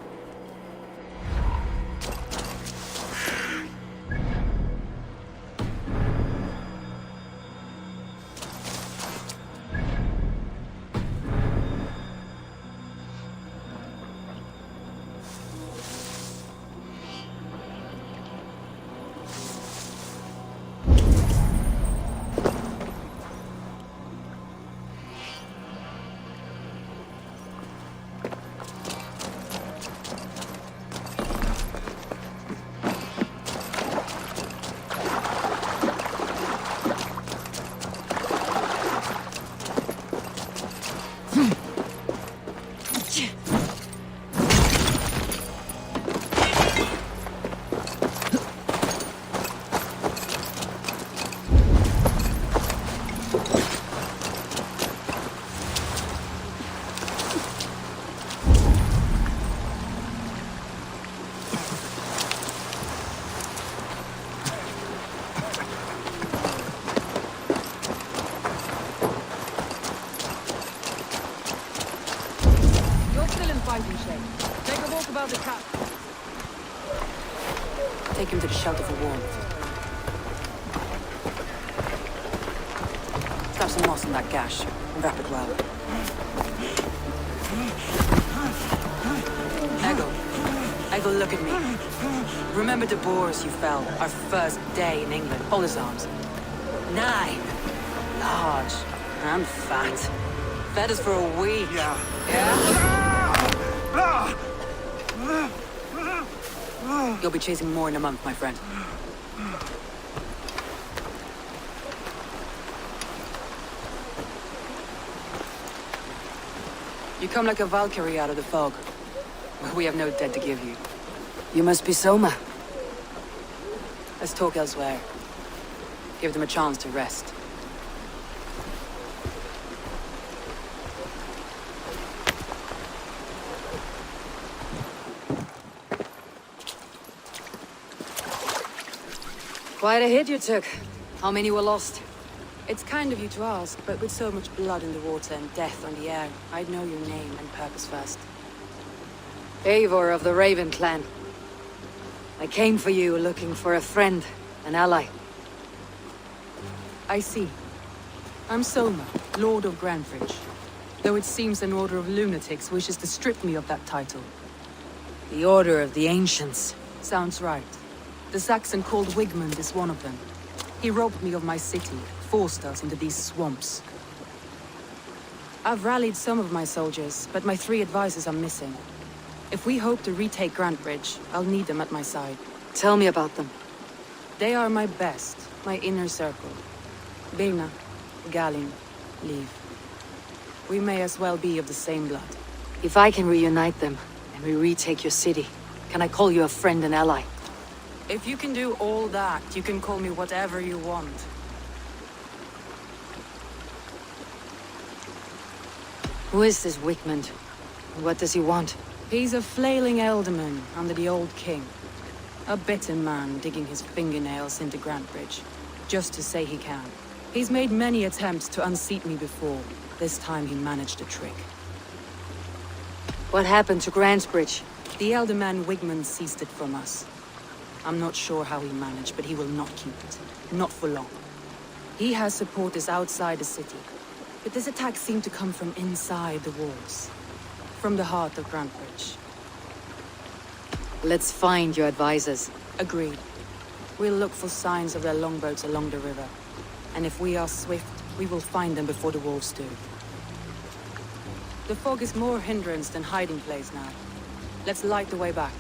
Take him to the shelter for warmth. Slap some moss on that gash and wrap it well. Ego, look at me. Remember the boars you fell our first day in England? Hold his arms. 9. Large and fat. Fed us for a week. Yeah? You'll be chasing more in a month, my friend. You come like a Valkyrie out of the fog. We have no debt to give you. You must be Soma. Let's talk elsewhere. Give them a chance to rest. Quite a hit you took. How many were lost? It's kind of you to ask, but with so much blood in the water and death on the air, I'd know your name and purpose first. Eivor of the Raven clan. I came for you looking for a friend, an ally. I see. I'm Soma, Lord of Grandbridge. Though it seems an order of lunatics wishes to strip me of that title. The Order of the Ancients. Sounds right. The Saxon called Wigmund is one of them. He robbed me of my city, forced us into these swamps. I've rallied some of my soldiers, but my 3 advisors are missing. If we hope to retake Grantbridge, I'll need them at my side. Tell me about them. They are my best, my inner circle. Birna, Galin, Liv. We may as well be of the same blood. If I can reunite them, and we retake your city, can I call you a friend and ally? If you can do all that, you can call me whatever you want. Who is this Wigmund? What does he want? He's a flailing elderman under the old king. A bitter man digging his fingernails into Grantbridge, just to say he can. He's made many attempts to unseat me before. This time he managed a trick. What happened to Grantbridge? The elderman Wigmund seized it from us. I'm not sure how he managed, but he will not keep it. Not for long. He has supporters outside the city. But this attack seemed to come from inside the walls. From the heart of Grantbridge. Let's find your advisors. Agreed. We'll look for signs of their longboats along the river. And if we are swift, we will find them before the wolves do. The fog is more hindrance than hiding place now. Let's light the way back.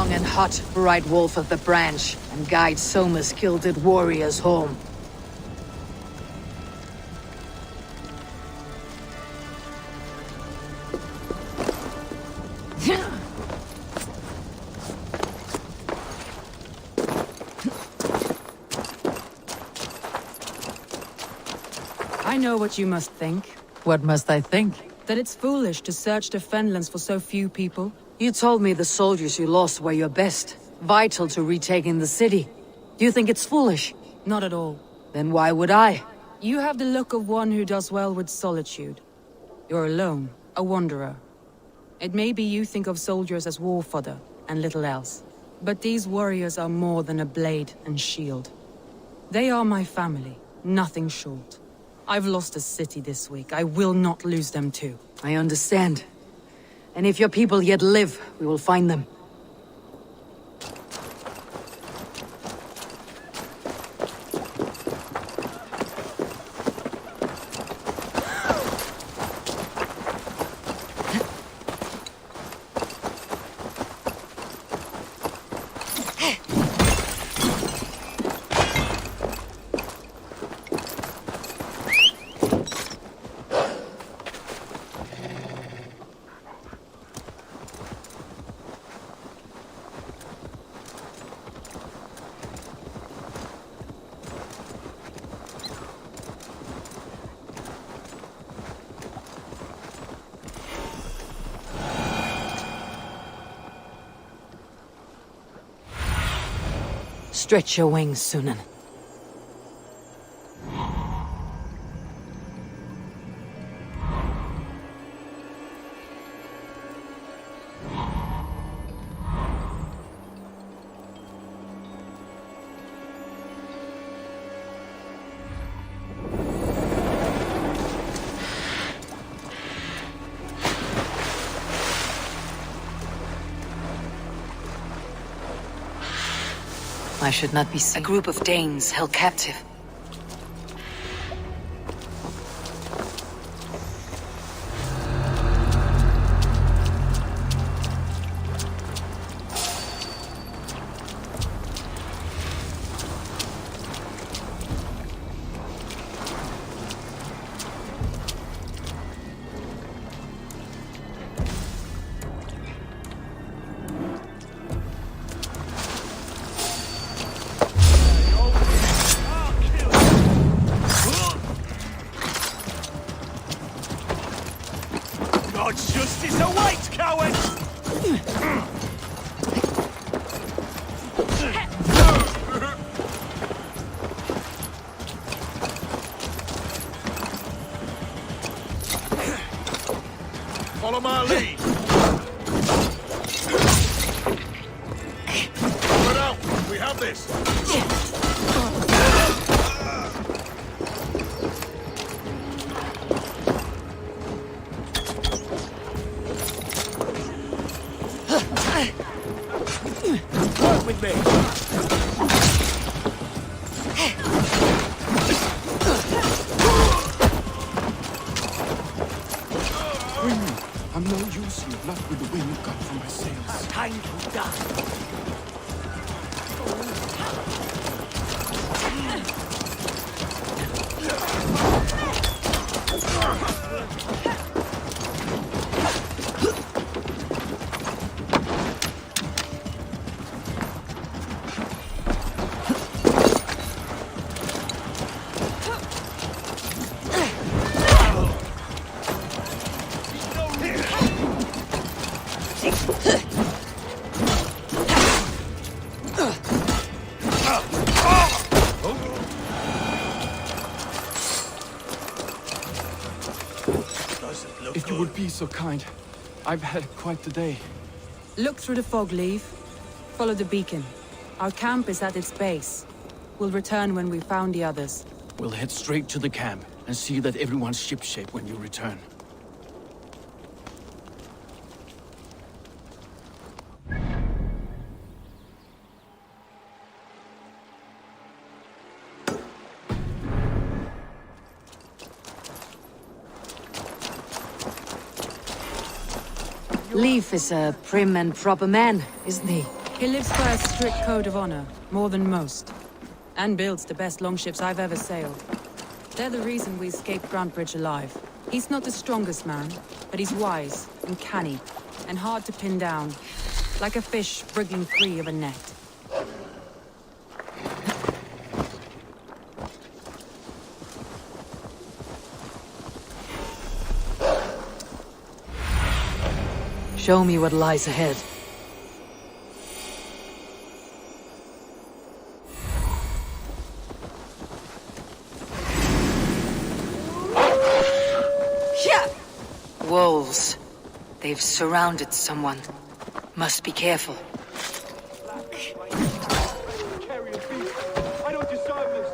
strong and hot, bright wolf of the branch, and guide Soma's gilded warriors home. I know what you must think. What must I think? That it's foolish to search the Fenlands for so few people. You told me the soldiers you lost were your best, vital to retaking the city. Do you think it's foolish? Not at all. Then why would I? You have the look of one who does well with solitude. You're alone, a wanderer. It may be you think of soldiers as war fodder, and little else. But these warriors are more than a blade and shield. They are my family, nothing short. I've lost a city this week. I will not lose them too. I understand. And if your people yet live, we will find them. Stretch your wings, Sunan. I should not be seen. A group of Danes held captive. God's justice awaits, cowards! Follow my lead. Spread out. We have this. Work with me. I'm no use here, not with the wind cut from my sails. Time to die. If you would be so kind, I've had quite the day. Look through the fog, Leaf. Follow the beacon. Our camp is at its base. We'll return when we've found the others. We'll head straight to the camp and see that everyone's shipshape when you return. Leaf is a prim and proper man, isn't he? He lives by a strict code of honor, more than most. And builds the best longships I've ever sailed. They're the reason we escaped Grantbridge alive. He's not the strongest man, but he's wise and canny, and hard to pin down. Like a fish wriggling free of a net. Show me what lies ahead. Wolves. They've surrounded someone. Must be careful. I don't deserve this.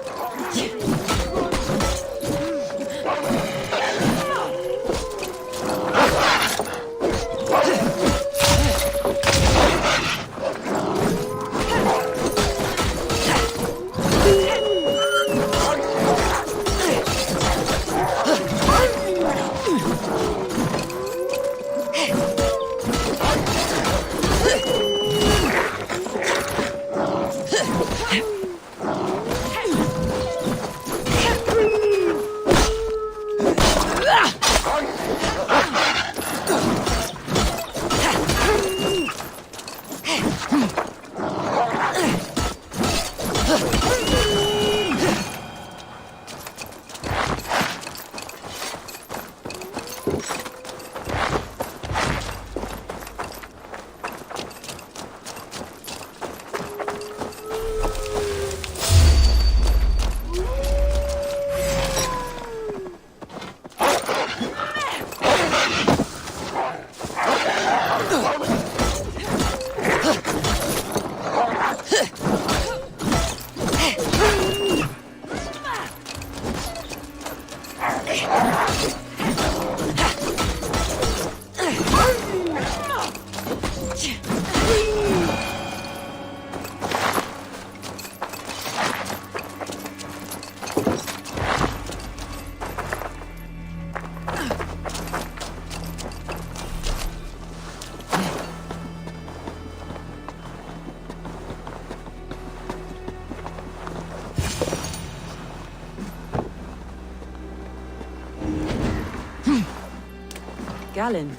Galen,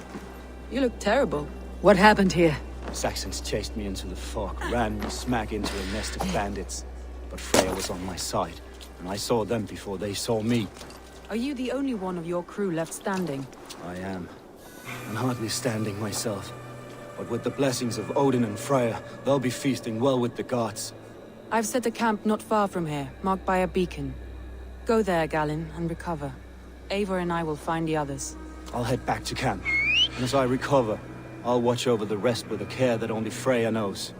you look terrible. What happened here? Saxons chased me into the fog, ran me smack into a nest of bandits. But Freya was on my side, and I saw them before they saw me. Are you the only one of your crew left standing? I am. I'm hardly standing myself. But with the blessings of Odin and Freya, they'll be feasting well with the gods. I've set a camp not far from here, marked by a beacon. Go there, Galen, and recover. Eivor and I will find the others. I'll head back to camp, and as I recover, I'll watch over the rest with a care that only Freya knows.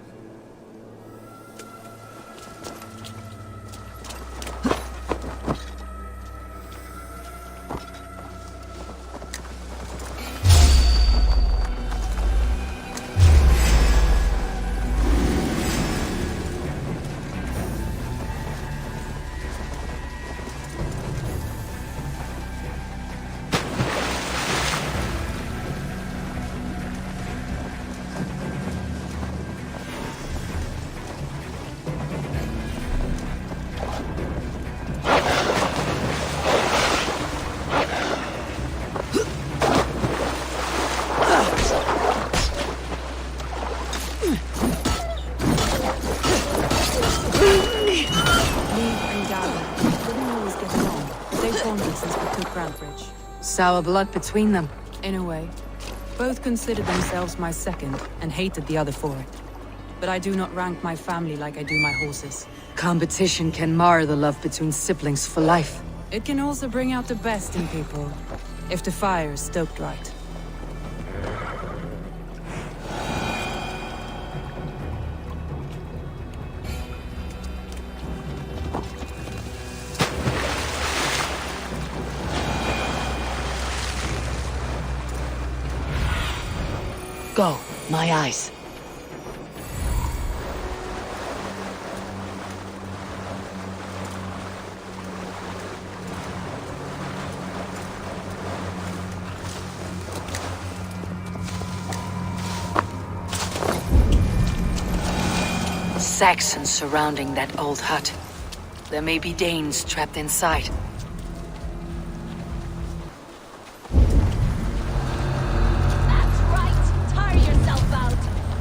Sour blood between them. In a way. Both considered themselves my second, and hated the other for it. But I do not rank my family like I do my horses. Competition can mar the love between siblings for life. It can also bring out the best in people, if the fire is stoked right. Go, my eyes. Saxons surrounding that old hut. There may be Danes trapped inside. That's right! Tire yourself out!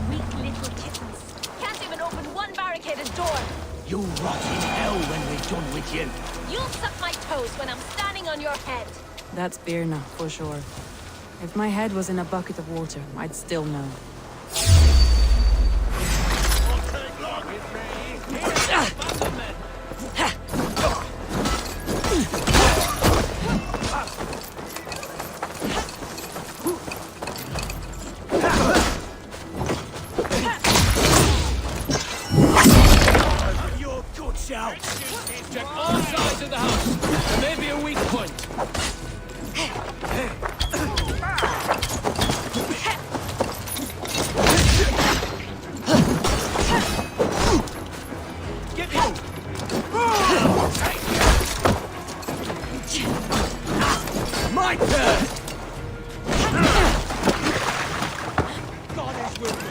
Weak little kittens. Can't even open one barricaded door! You rot in hell when we're done with you. You'll suck my toes when I'm standing on your head! That's Birna, for sure. If my head was in a bucket of water, I'd still know. Your guts out. Check all sides of the house. There may be a weak point. Get you! My turn! God is with me.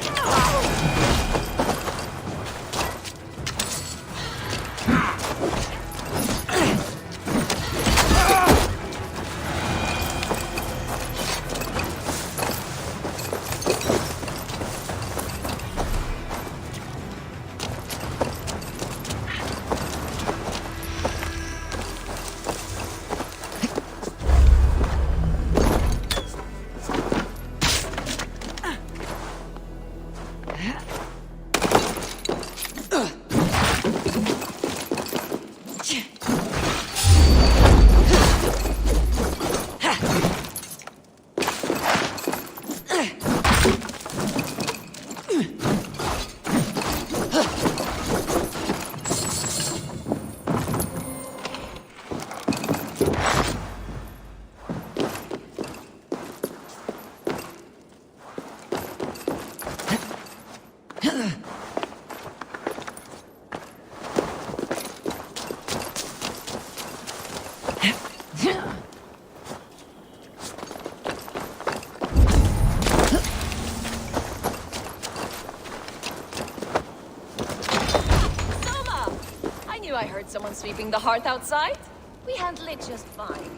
I heard someone sweeping the hearth outside. We handle it just fine.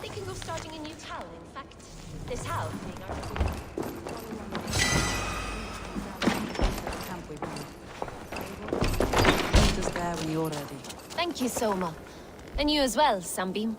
They can go starting a new town, in fact. This house being our... Camp we built. Just there when you're ready. Thank you, Soma. And you as well, Sunbeam.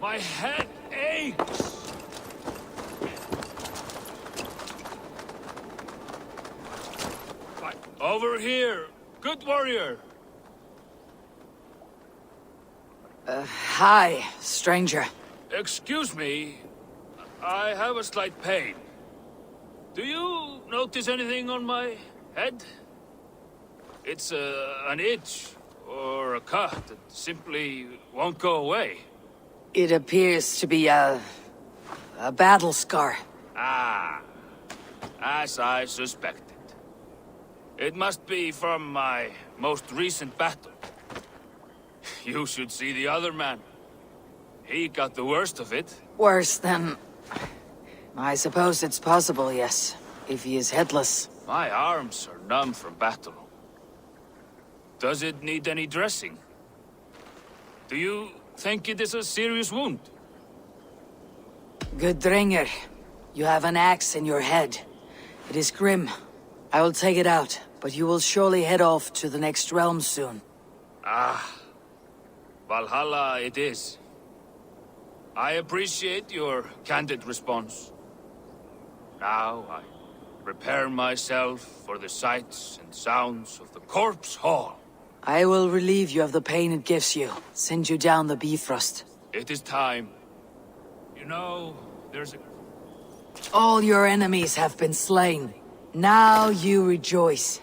My head aches! Over here! Good warrior! Hi, stranger. Excuse me, I have a slight pain. Do you notice anything on my head? It's an itch or a cut that simply won't go away. It appears to be a battle scar. Ah, as I suspected. It must be from my most recent battle. You should see the other man. He got the worst of it. Worse than... I suppose it's possible, yes. If he is headless. My arms are numb from battle. Does it need any dressing? Do you think it is a serious wound? Gudringer, you have an axe in your head. It is grim. I will take it out, but you will surely head off to the next realm soon. Ah, Valhalla it is. I appreciate your candid response. Now I prepare myself for the sights and sounds of the Corpse Hall. I will relieve you of the pain it gives you. Send you down the Bifrost. It is time. You know, there's a... All your enemies have been slain. Now you rejoice.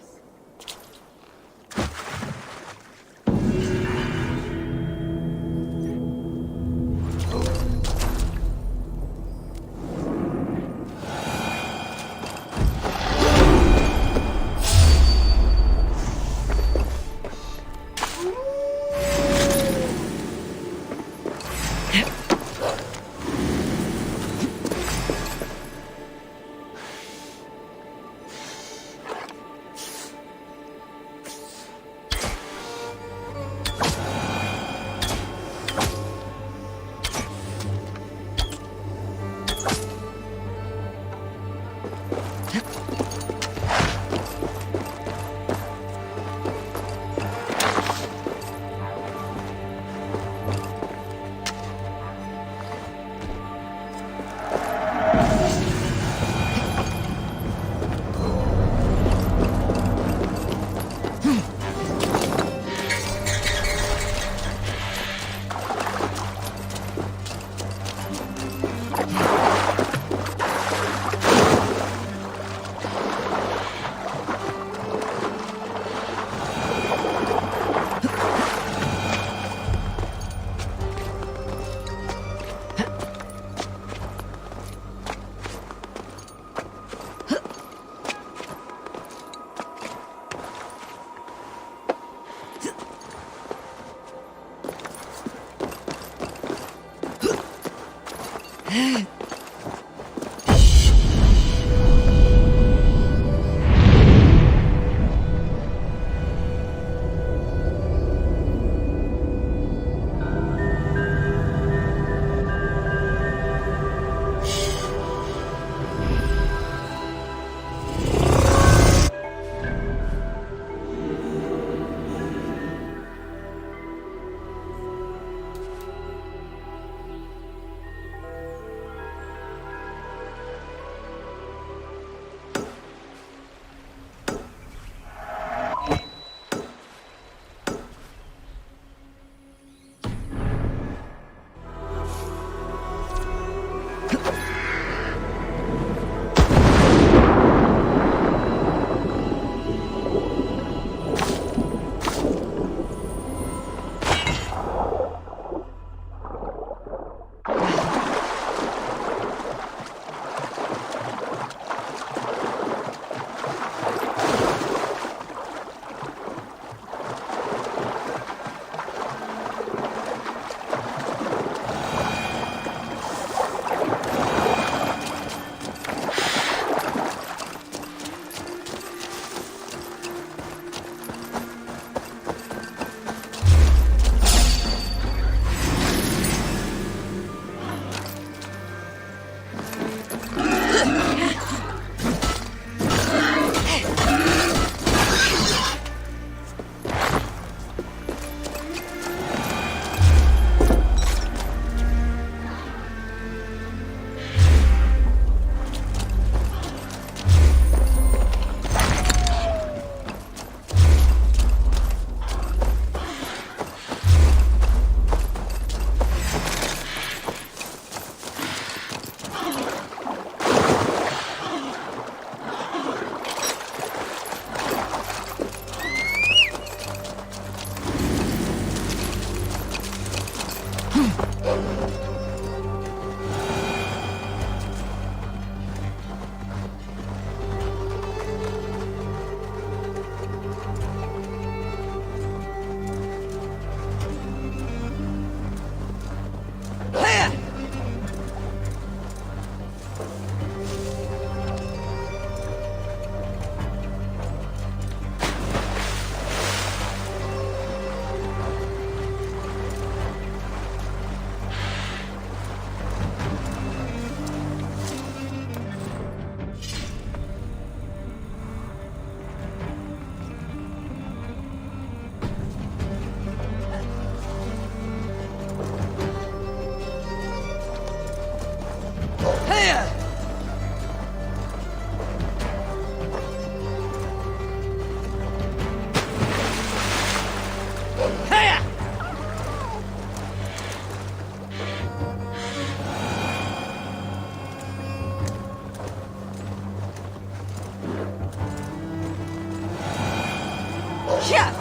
Yeah.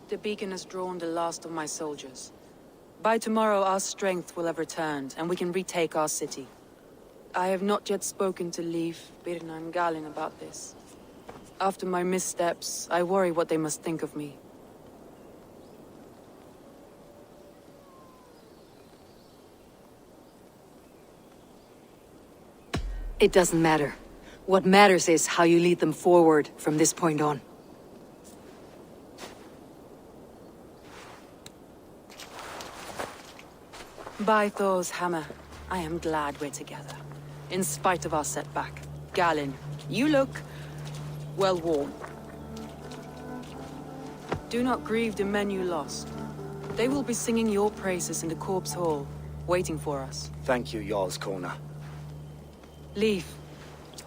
The beacon has drawn the last of my soldiers. By tomorrow, our strength will have returned, and we can retake our city. I have not yet spoken to Leif, Birna, and Galin about this. After my missteps, I worry what they must think of me. It doesn't matter. What matters is how you lead them forward from this point on. By Thor's hammer, I am glad we're together. In spite of our setback. Galin, you look... well worn. Do not grieve the men you lost. They will be singing your praises in the Corpse Hall, waiting for us. Thank you, Jarl's Corner. Leif,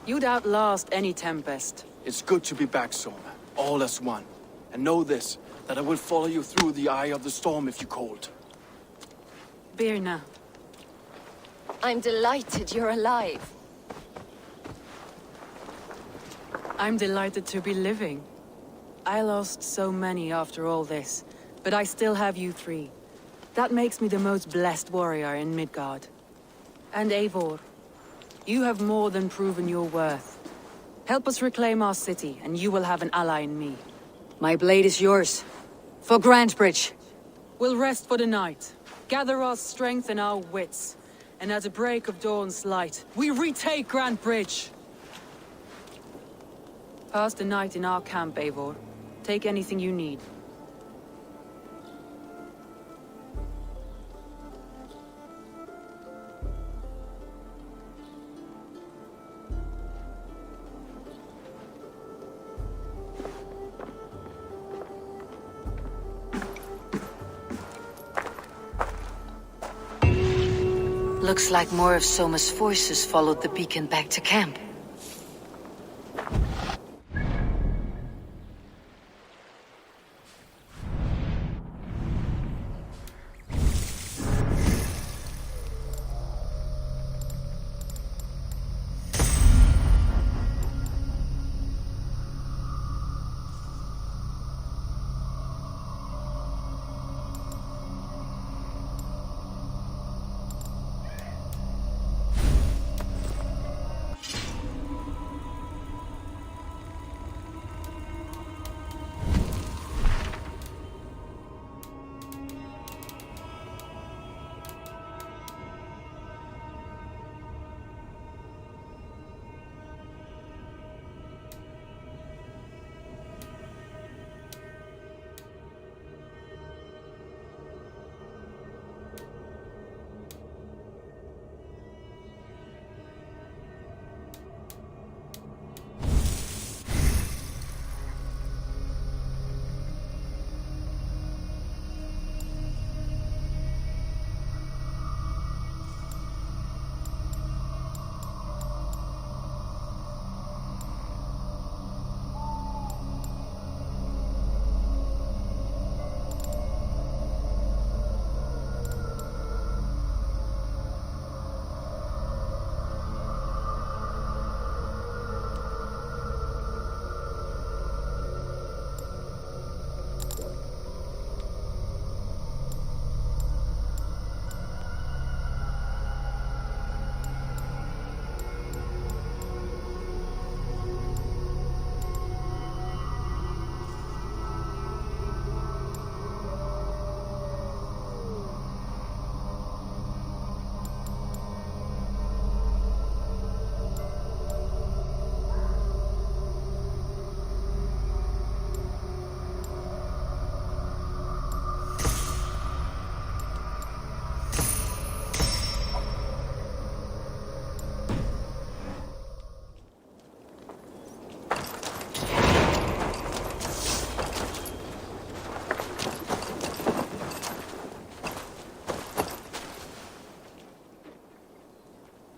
you'd outlast any tempest. It's good to be back, Soma. All as one. And know this, that I will follow you through the eye of the storm if you called. Birna. I'm delighted you're alive. I'm delighted to be living. I lost so many after all this, but I still have you three. That makes me the most blessed warrior in Midgard. And Eivor, you have more than proven your worth. Help us reclaim our city, and you will have an ally in me. My blade is yours. For Grantebridge. We'll rest for the night. Gather our strength and our wits. And at the break of dawn's light, we retake Grantebridge! Pass the night in our camp, Eivor. Take anything you need. Looks like more of Soma's forces followed the beacon back to camp.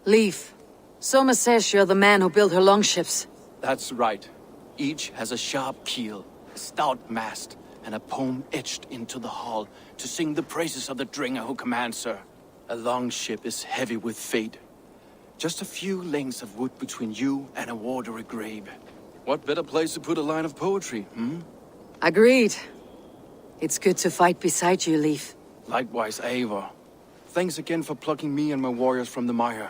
Leif, Soma says you're the man who built her longships. That's right. Each has a sharp keel, a stout mast, and a poem etched into the hull to sing the praises of the dringer who commands her. A longship is heavy with fate. Just a few lengths of wood between you and a watery grave. What better place to put a line of poetry, hmm? Agreed. It's good to fight beside you, Leaf. Likewise, Eivor. Thanks again for plucking me and my warriors from the mire.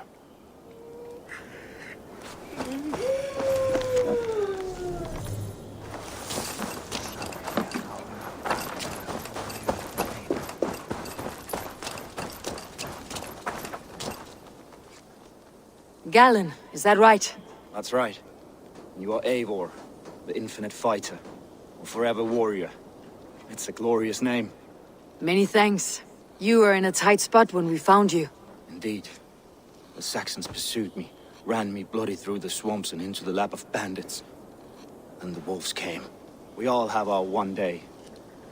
Galen, is that right? That's right. You are Eivor, the infinite fighter, or forever warrior. It's a glorious name. Many thanks. You were in a tight spot when we found you. Indeed. The Saxons pursued me, ran me bloody through the swamps and into the lap of bandits. Then the wolves came. We all have our one day.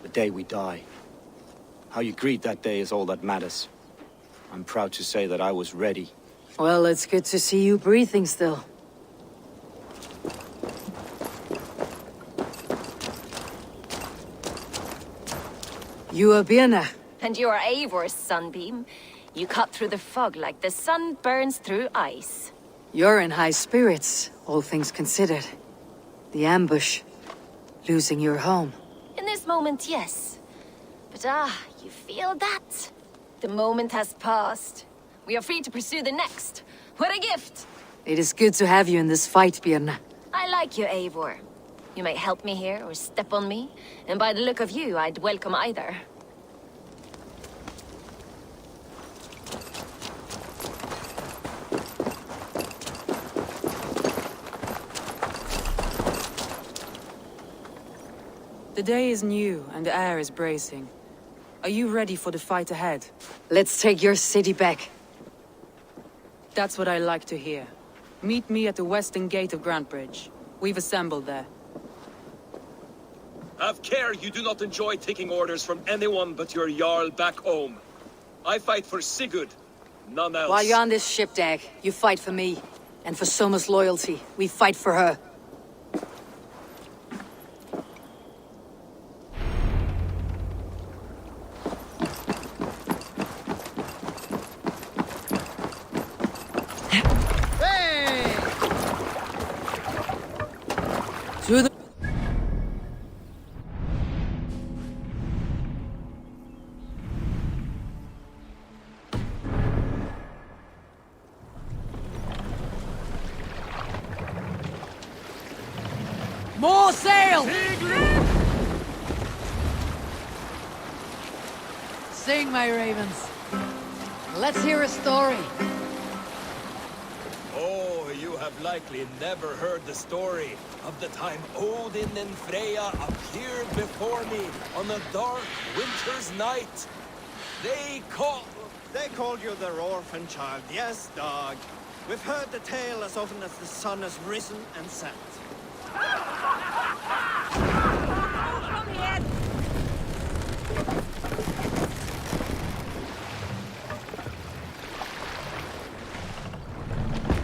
The day we die. How you greet that day is all that matters. I'm proud to say that I was ready. Well, it's good to see you breathing still. You are Birna. And you are Eivor's sunbeam. You cut through the fog like the sun burns through ice. You're in high spirits, all things considered. The ambush. Losing your home. In this moment, yes. But you feel that? The moment has passed. We are free to pursue the next. What a gift! It is good to have you in this fight, Birna. I like you, Eivor. You may help me here or step on me, and by the look of you, I'd welcome either. The day is new, and the air is bracing. Are you ready for the fight ahead? Let's take your city back. That's what I like to hear. Meet me at the western gate of Grantbridge. We've assembled there. Have care you do not enjoy taking orders from anyone but your Jarl back home. I fight for Sigurd, none else. While you're on this ship, Dag, you fight for me. And for Soma's loyalty, we fight for her. To the... More sail! Sing, my ravens. Let's hear a story. Oh, you have likely never heard the story of the time Odin and Freya appeared before me on a dark winter's night. They called you their orphan child, yes, dog. We've heard the tale as often as the sun has risen and set.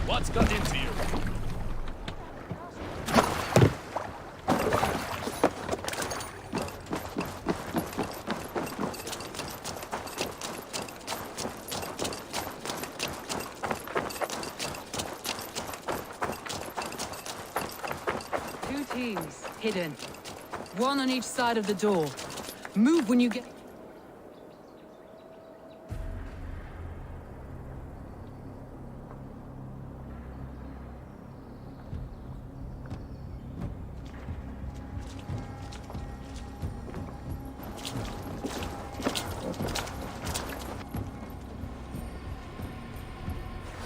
What's got into you? Two teams, hidden. One on each side of the door. Move when you get...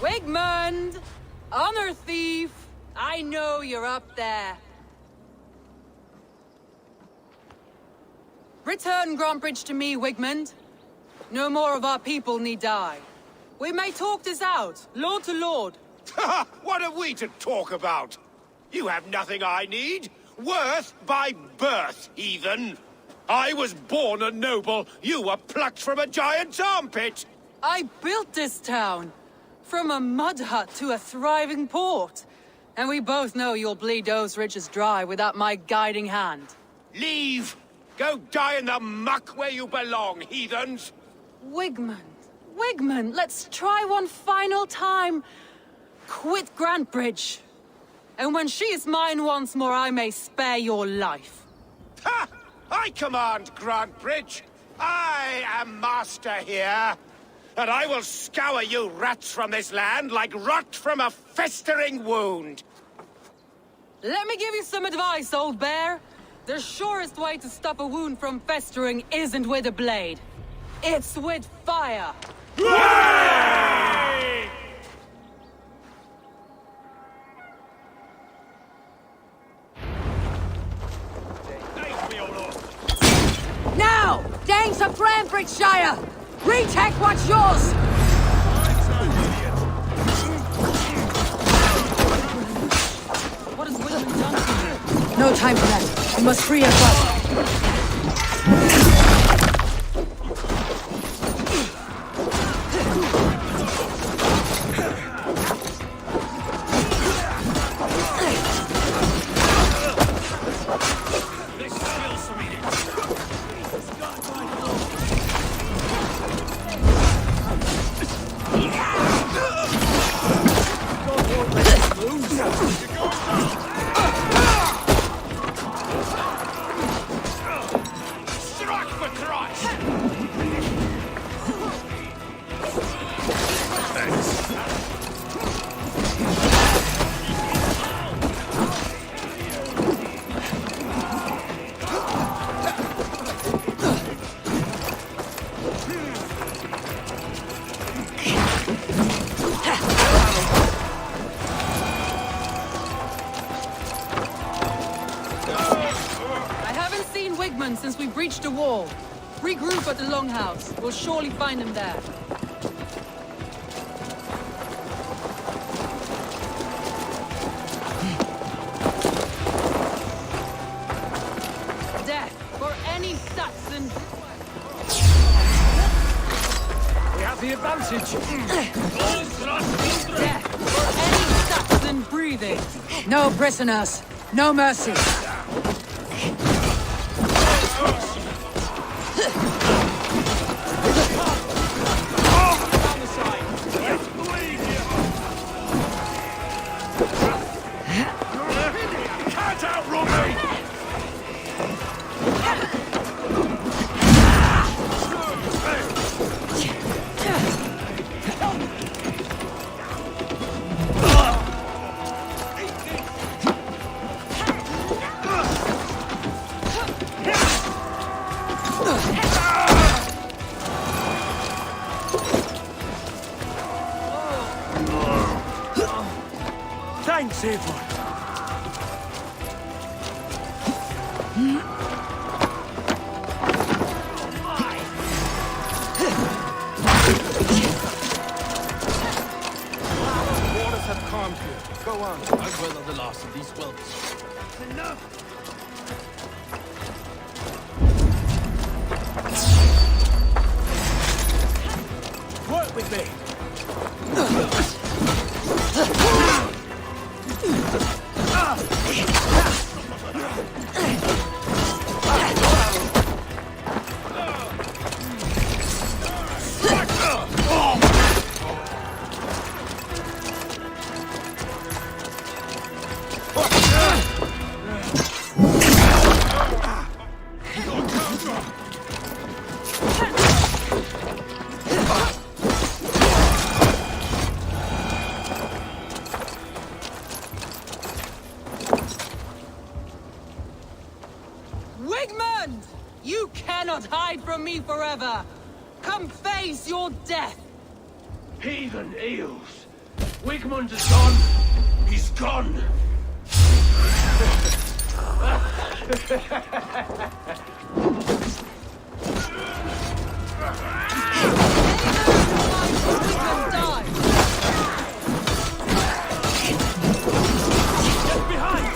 Wigmund! Honor thief! I know you're up there. Return Grantbridge to me, Wigmund. No more of our people need die. We may talk this out, lord to lord. What are we to talk about? You have nothing I need. Worth by birth, heathen. I was born a noble. You were plucked from a giant's armpit. I built this town. From a mud hut to a thriving port. And we both know you'll bleed those riches dry without my guiding hand. Leave! Go die in the muck where you belong, heathens! Wigmund, let's try one final time. Quit Grantbridge. And when she is mine once more, I may spare your life. Ha! I command Grantbridge! I am master here! And I will scour you rats from this land like rot from a festering wound! Let me give you some advice, old bear. The surest way to stop a wound from festering isn't with a blade. It's with fire! Hooray! Now! Danes of Grantbridgeshire! Retake what's yours! What has Wigmund done to you? No time for that. We must free her first. Since we breached the wall. Regroup at the Longhouse. We'll surely find him there. Death for any Saxon. We have the advantage. Death for any Saxon breathing. No prisoners. No mercy. Thanks, everyone. Waters have calmed here. Go on. I will on the last of these whelps. Enough! Work with me! Wigmund! You cannot hide from me forever! Come face your death! Heathen eels! Wigmund is gone! He's gone! Get behind!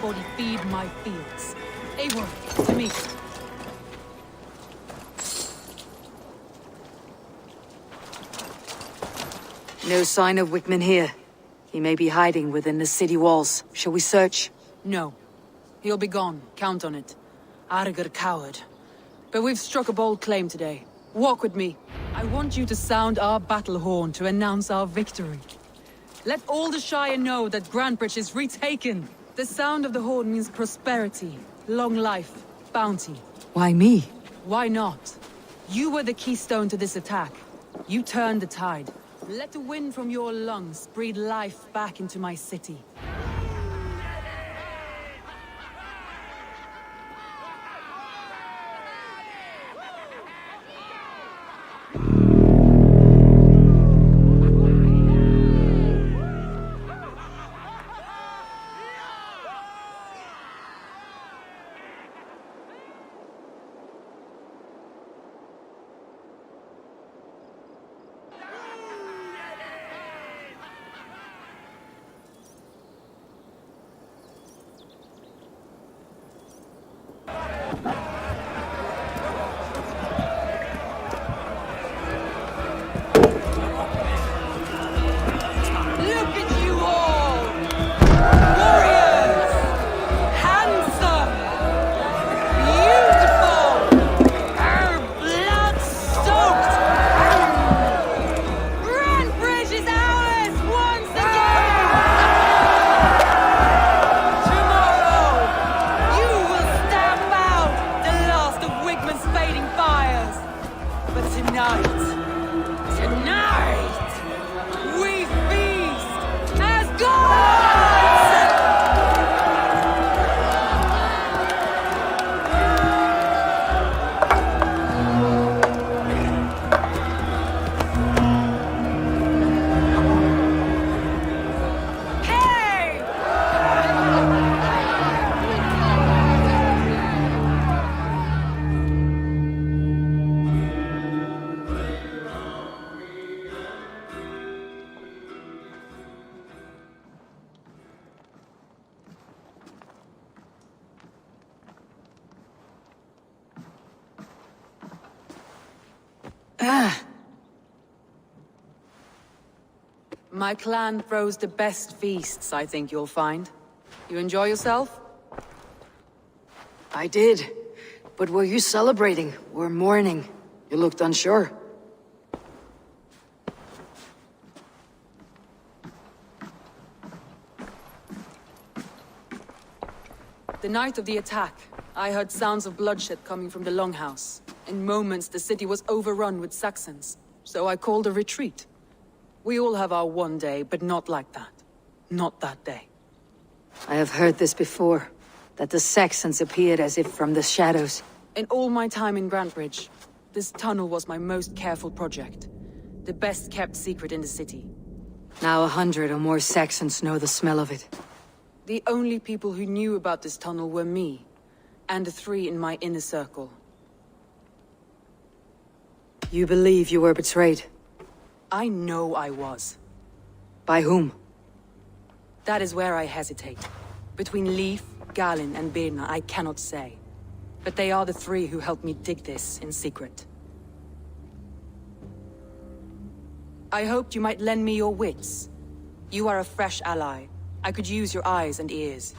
body feed my fields. Eivor, to me. No sign of Wickman here. He may be hiding within the city walls. Shall we search? No. He'll be gone. Count on it. Arger coward. But we've struck a bold claim today. Walk with me. I want you to sound our battle horn to announce our victory. Let all the Shire know that Grantebridge is retaken. The sound of the horn means prosperity, long life, bounty. Why me? Why not? You were the keystone to this attack. You turned the tide. Let the wind from your lungs breathe life back into my city. My clan throws the best feasts, I think you'll find. You enjoy yourself? I did. But were you celebrating or mourning? You looked unsure. The night of the attack, I heard sounds of bloodshed coming from the Longhouse. In moments, the city was overrun with Saxons, so I called a retreat. We all have our one day, but not like that. Not that day. I have heard this before, that the Saxons appeared as if from the shadows. In all my time in Grantebridge, this tunnel was my most careful project. The best kept secret in the city. Now 100 or more Saxons know the smell of it. The only people who knew about this tunnel were me, and the 3 in my inner circle. You believe you were betrayed? I know I was. By whom? That is where I hesitate. Between Leif, Galin, and Birna, I cannot say. But they are the 3 who helped me dig this in secret. I hoped you might lend me your wits. You are a fresh ally. I could use your eyes and ears.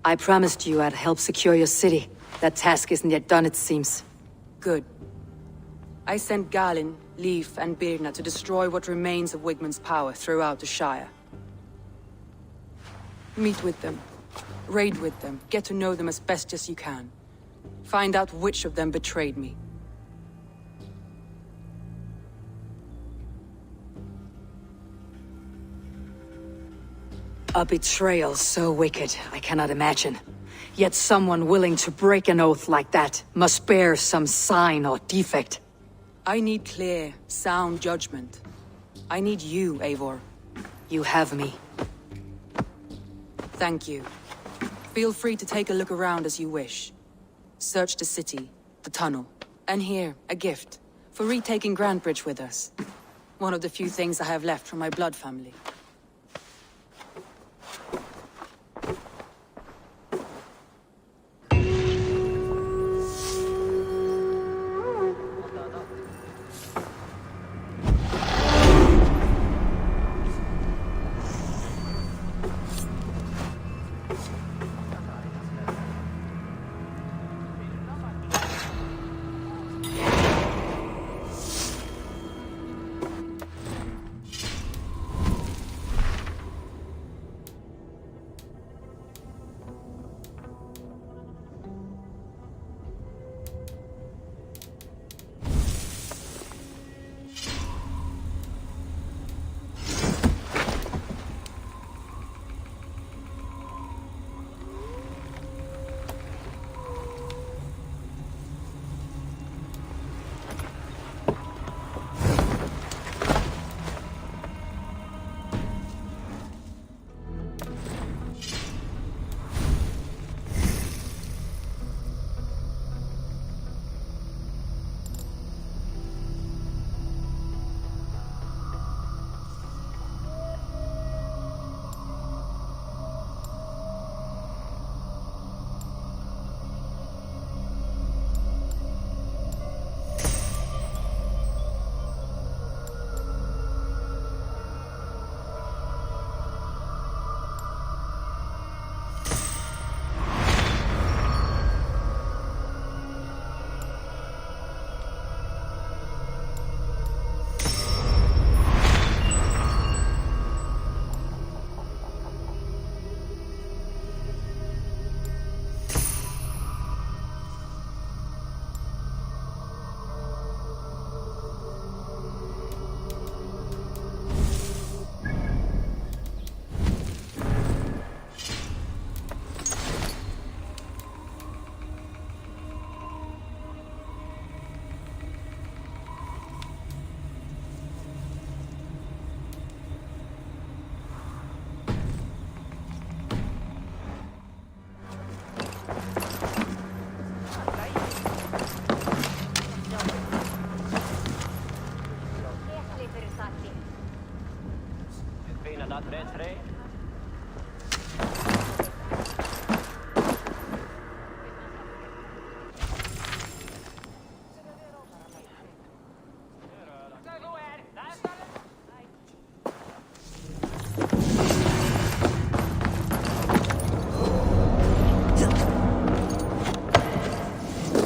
I promised you I'd help secure your city. That task isn't yet done, it seems. Good. I sent Galin, Leif, and Birna to destroy what remains of Wigmund's power throughout the Shire. Meet with them. Raid with them. Get to know them as best as you can. Find out which of them betrayed me. A betrayal so wicked, I cannot imagine. Yet someone willing to break an oath like that must bear some sign or defect. I need clear, sound judgment. I need you, Eivor. You have me. Thank you. Feel free to take a look around as you wish. Search the city, the tunnel, and here, a gift, for retaking Grantebridge with us. One of the few things I have left from my blood family.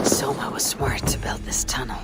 Soma was smart to build this tunnel.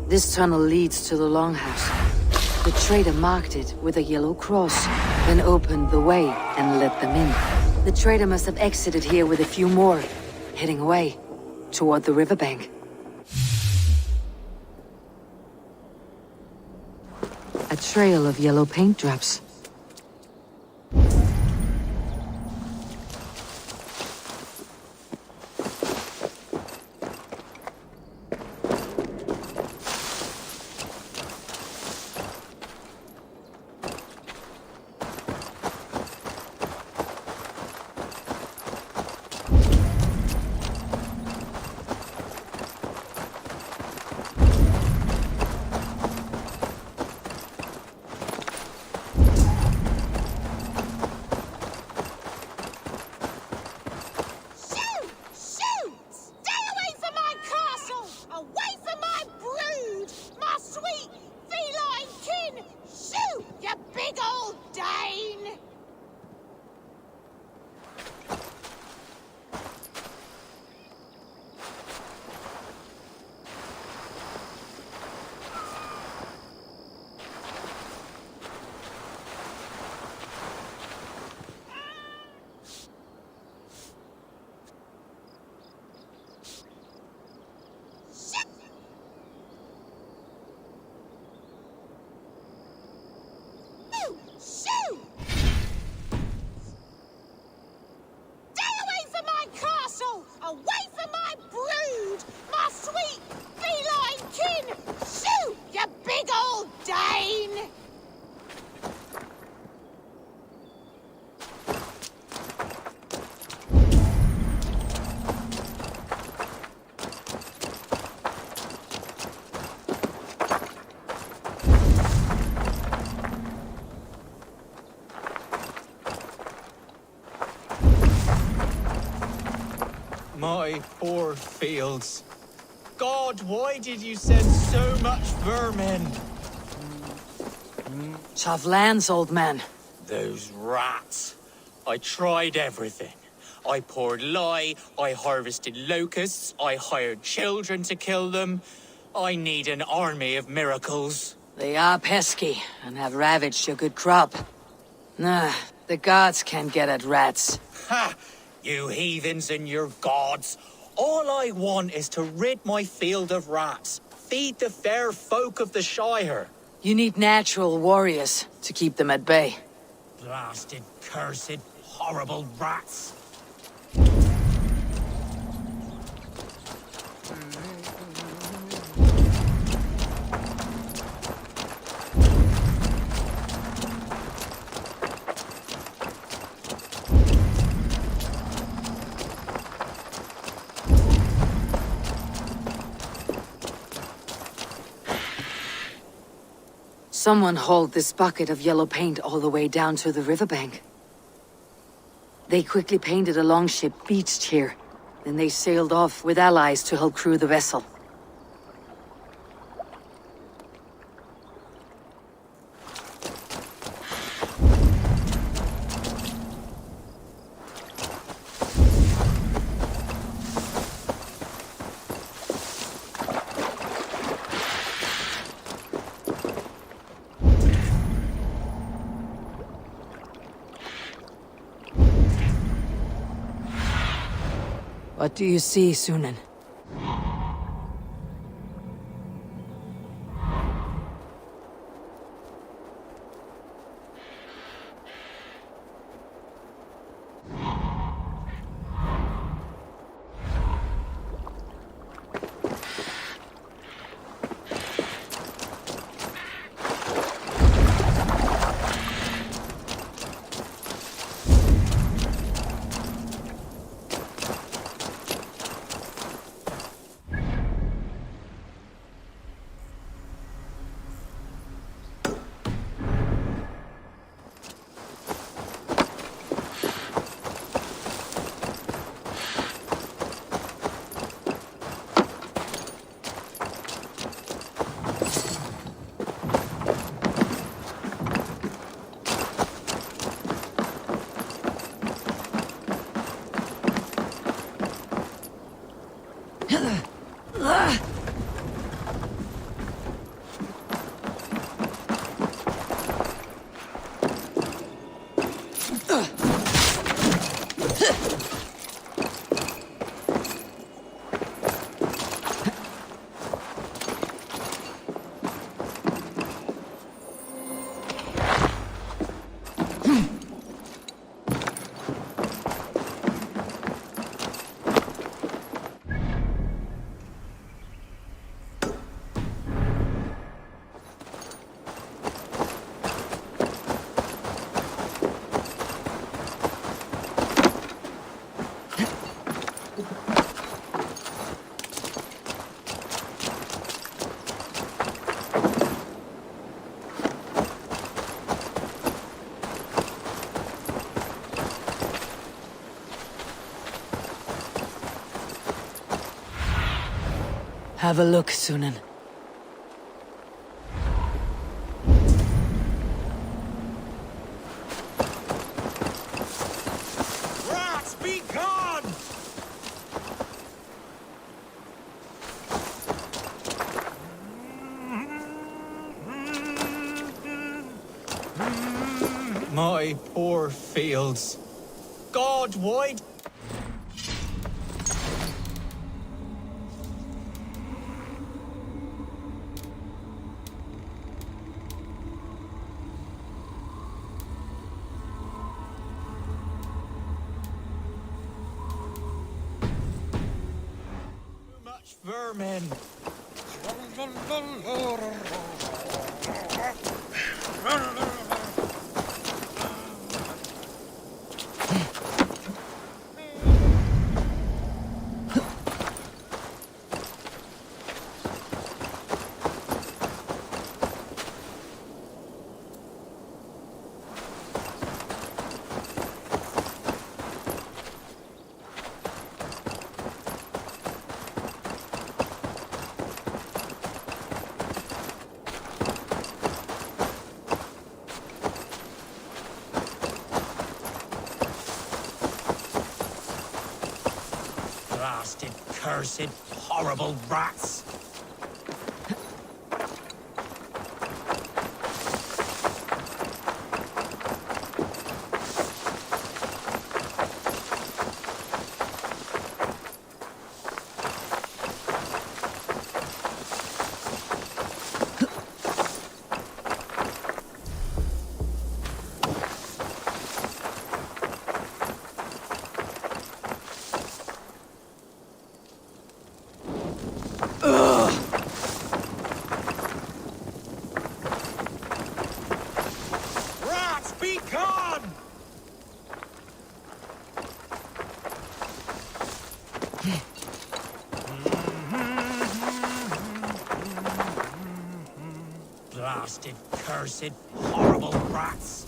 This tunnel leads to the Longhouse. The trader marked it with a yellow cross, then opened the way and let them in. The trader must have exited here with a few more, heading away toward the riverbank. A trail of yellow paint drops. My poor fields. God, why did you send so much vermin? Tough lands, old man. Those rats. I tried everything. I poured lye, I harvested locusts, I hired children to kill them. I need an army of miracles. They are pesky and have ravaged your good crop. Nah, the gods can't get at rats. Ha! You heathens and your gods. All I want is to rid my field of rats. Feed the fair folk of the Shire. You need natural warriors to keep them at bay. Blasted, cursed, horrible rats. Someone hauled this bucket of yellow paint all the way down to the riverbank. They quickly painted a longship beached here. Then they sailed off with allies to help crew the vessel. What do you see, Sunan? Have a look, Sunan. Rats, be gone! My poor fields. God, why? Vermin. Blasted, cursed, horrible rats! Blasted, cursed, horrible rats!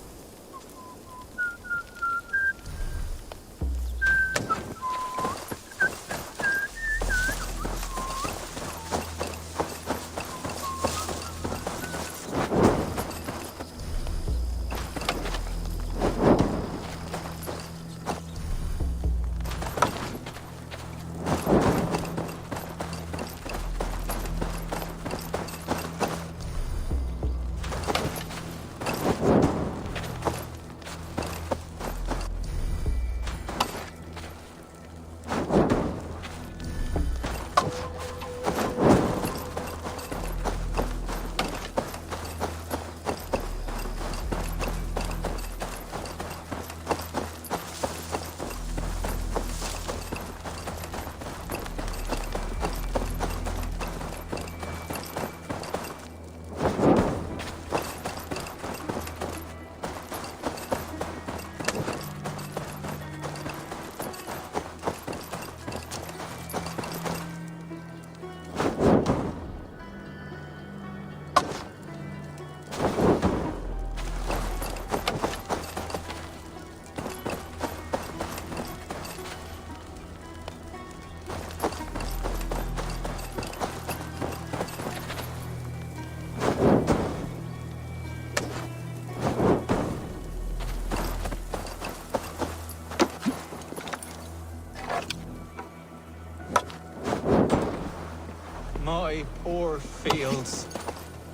My poor fields.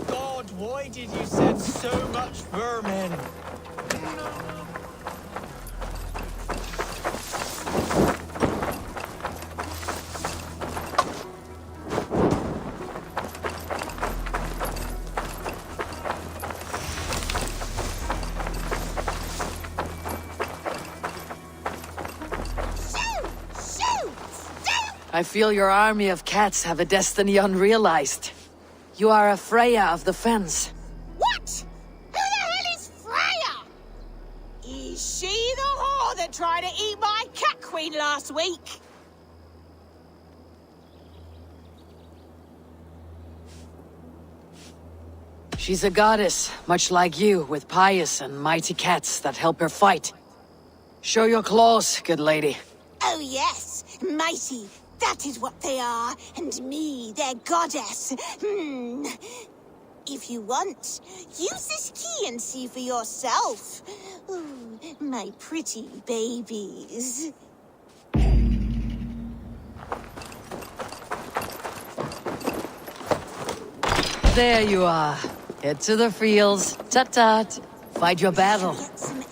God, why did you send so much vermin? I feel your army of cats have a destiny unrealized. You are a Freya of the Fens. What? Who the hell is Freya? Is she the whore that tried to eat my cat queen last week? She's a goddess, much like you, with pious and mighty cats that help her fight. Show your claws, good lady. Oh yes, mighty. That is what they are, and me, their goddess. If you want, use this key and see for yourself. Ooh, my pretty babies. There you are. Head to the fields. Tut-tut. Fight your battle. Get some air.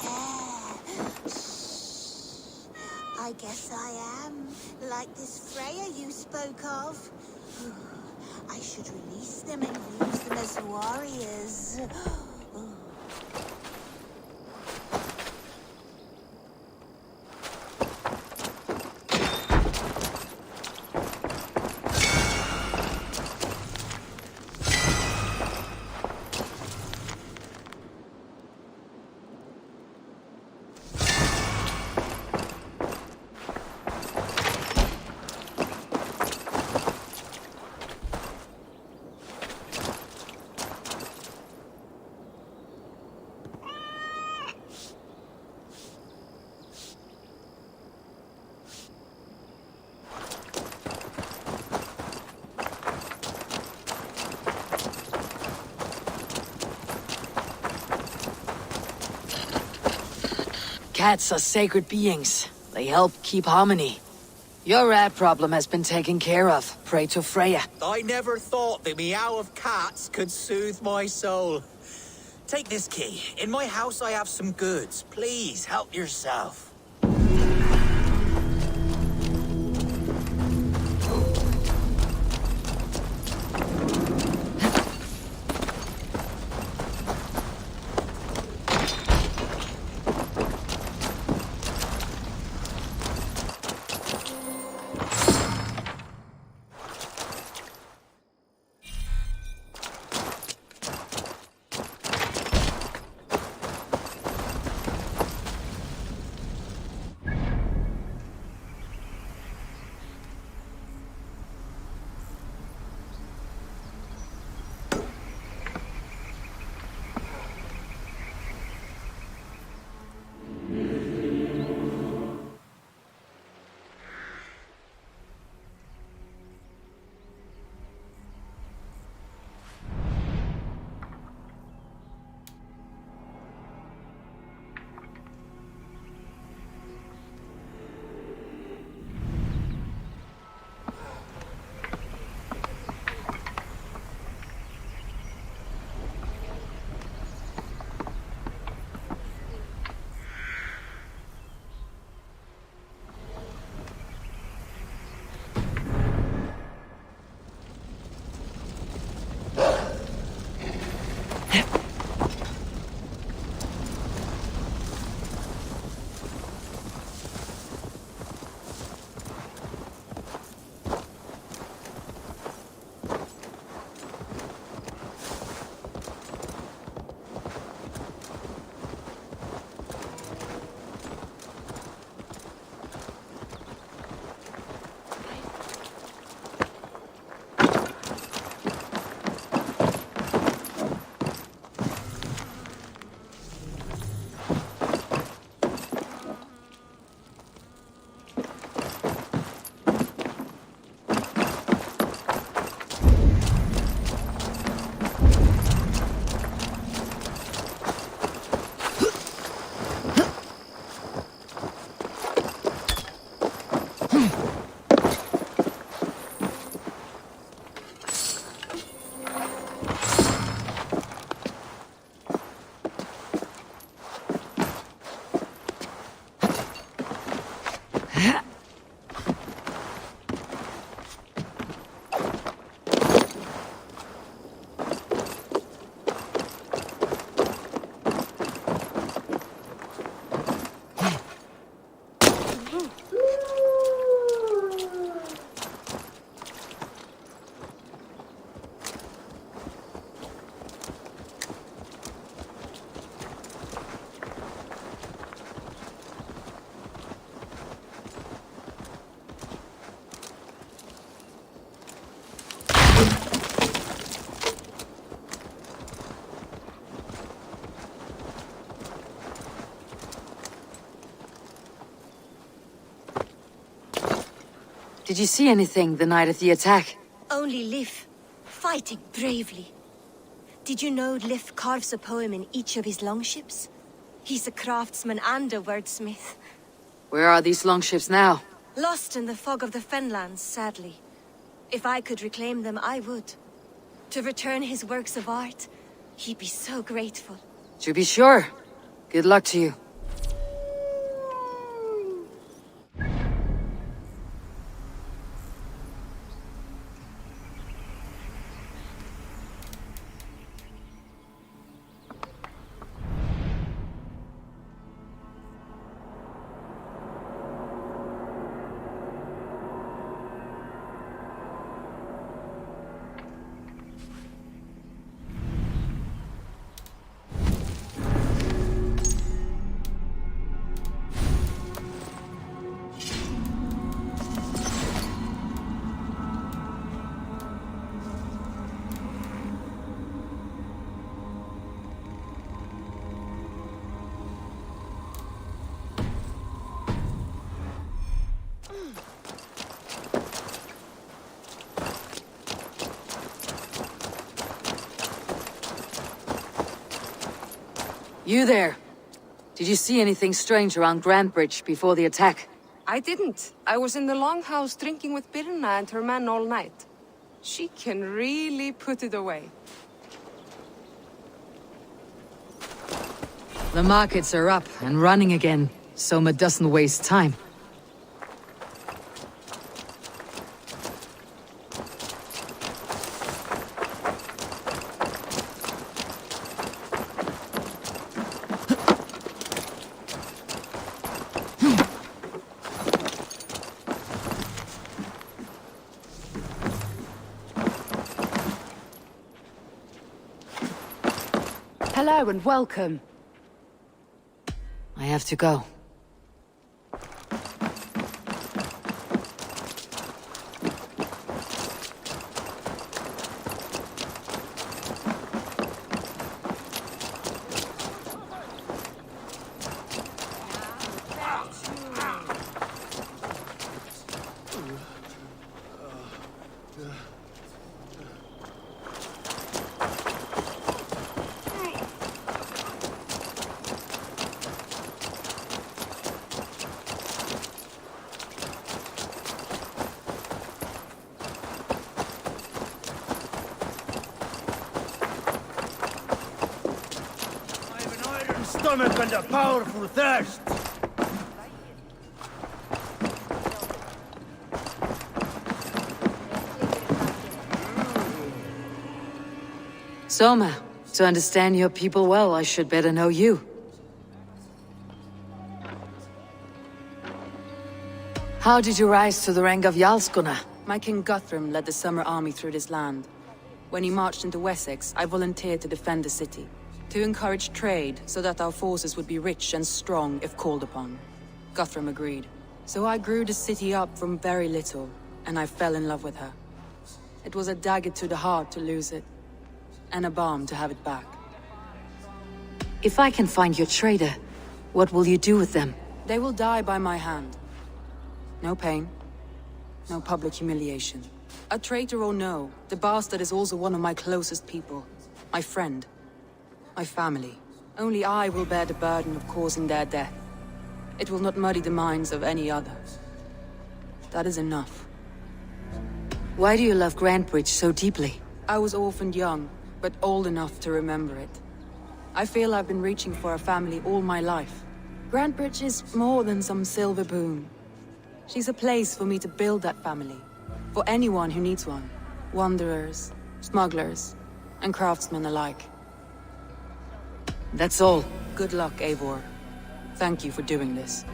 I guess I am. Like this Freya you spoke of. I should release them and use them as warriors. Cats are sacred beings. They help keep harmony. Your rat problem has been taken care of. Pray to Freya. I never thought the meow of cats could soothe my soul. Take this key. In my house I have some goods. Please, help yourself. Did you see anything the night of the attack? Only Liv, fighting bravely. Did you know Liv carves a poem in each of his longships? He's a craftsman and a wordsmith. Where are these longships now? Lost in the fog of the Fenlands, sadly. If I could reclaim them, I would. To return his works of art, he'd be so grateful. To be sure. Good luck to you. You there. Did you see anything strange around Grand Bridge before the attack? I didn't. I was in the longhouse drinking with Birna and her men all night. She can really put it away. The markets are up and running again. Soma doesn't waste time. Hello and welcome. I have to go. Stomach and a powerful thirst. Soma, to understand your people well, I should better know you. How did you rise to the rank of Jarlskunna? My King Guthrum led the Summer Army through this land. When he marched into Wessex, I volunteered to defend the city. To encourage trade, so that our forces would be rich and strong if called upon. Guthrum agreed. So I grew the city up from very little, and I fell in love with her. It was a dagger to the heart to lose it, and a balm to have it back. If I can find your traitor, what will you do with them? They will die by my hand. No pain, no public humiliation. A traitor or no, the bastard is also one of my closest people. My friend. My family. Only I will bear the burden of causing their death. It will not muddy the minds of any other. That is enough. Why do you love Grantbridge so deeply? I was orphaned young, but old enough to remember it. I feel I've been reaching for a family all my life. Grantbridge is more than some silver boon. She's a place for me to build that family. For anyone who needs one. Wanderers, smugglers, and craftsmen alike. That's all. Good luck, Eivor. Thank you for doing this.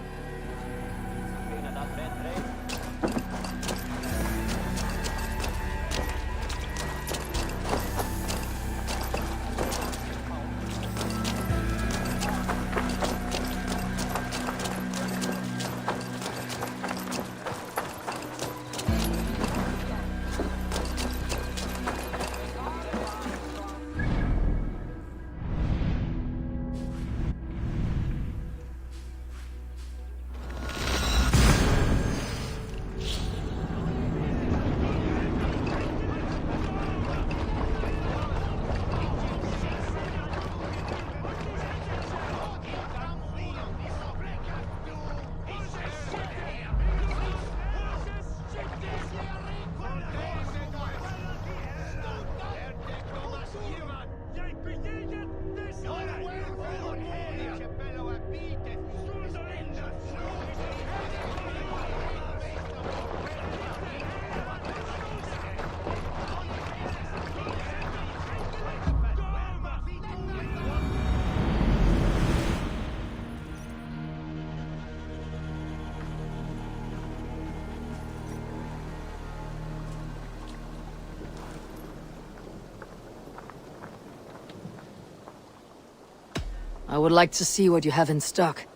I would like to see what you have in stock.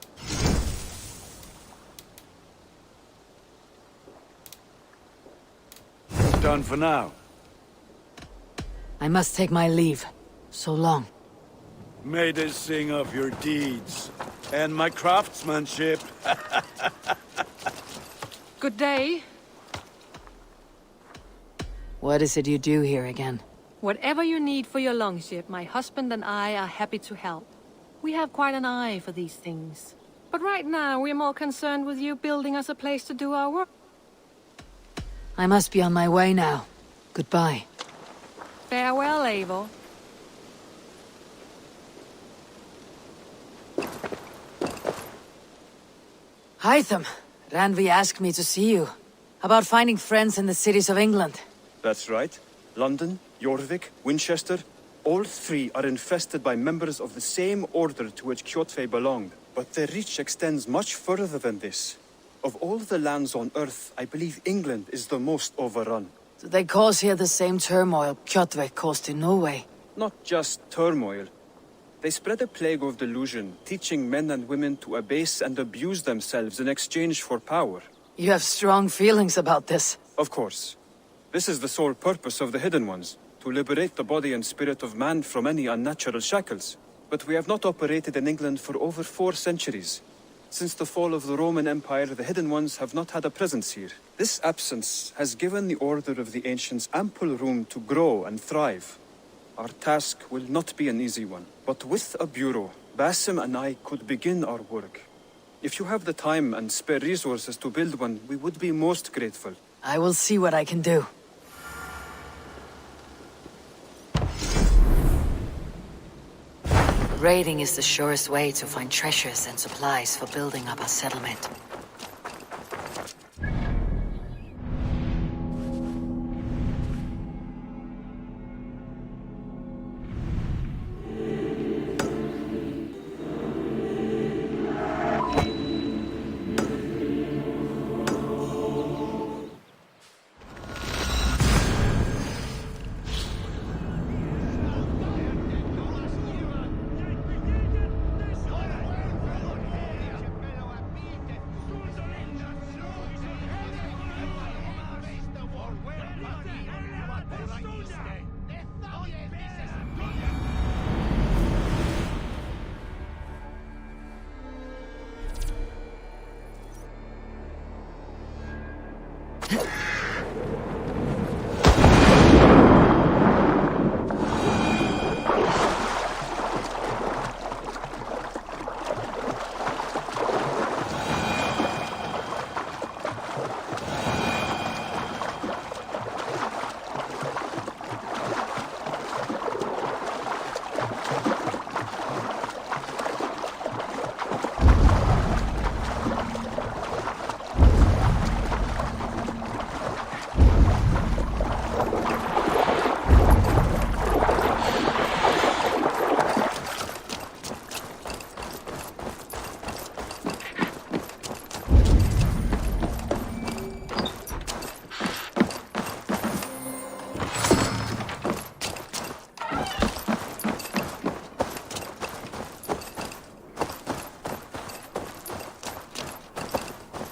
Done for now. I must take my leave. So long. May they sing of your deeds and my craftsmanship. Good day. What is it you do here again? Whatever you need for your longship, my husband and I are happy to help. We have quite an eye for these things. But right now, we're more concerned with you building us a place to do our work. I must be on my way now. Goodbye. Farewell, Eivor. Hytham, Randvi asked me to see you. About finding friends in the cities of England. That's right. London, Jorvik, Winchester, all three are infested by members of the same order to which Kjotve belonged. But their reach extends much further than this. Of all the lands on Earth, I believe England is the most overrun. Do they cause here the same turmoil Kjotve caused in Norway? Not just turmoil. They spread a plague of delusion, teaching men and women to abase and abuse themselves in exchange for power. You have strong feelings about this. Of course. This is the sole purpose of the Hidden Ones, to liberate the body and spirit of man from any unnatural shackles. But we have not operated in England for over 4 centuries. Since the fall of the Roman Empire, the Hidden Ones have not had a presence here. This absence has given the Order of the Ancients ample room to grow and thrive. Our task will not be an easy one, but with a bureau, Basim and I could begin our work. If you have the time and spare resources to build one, we would be most grateful. I will see what I can do. Raiding is the surest way to find treasures and supplies for building up our settlement.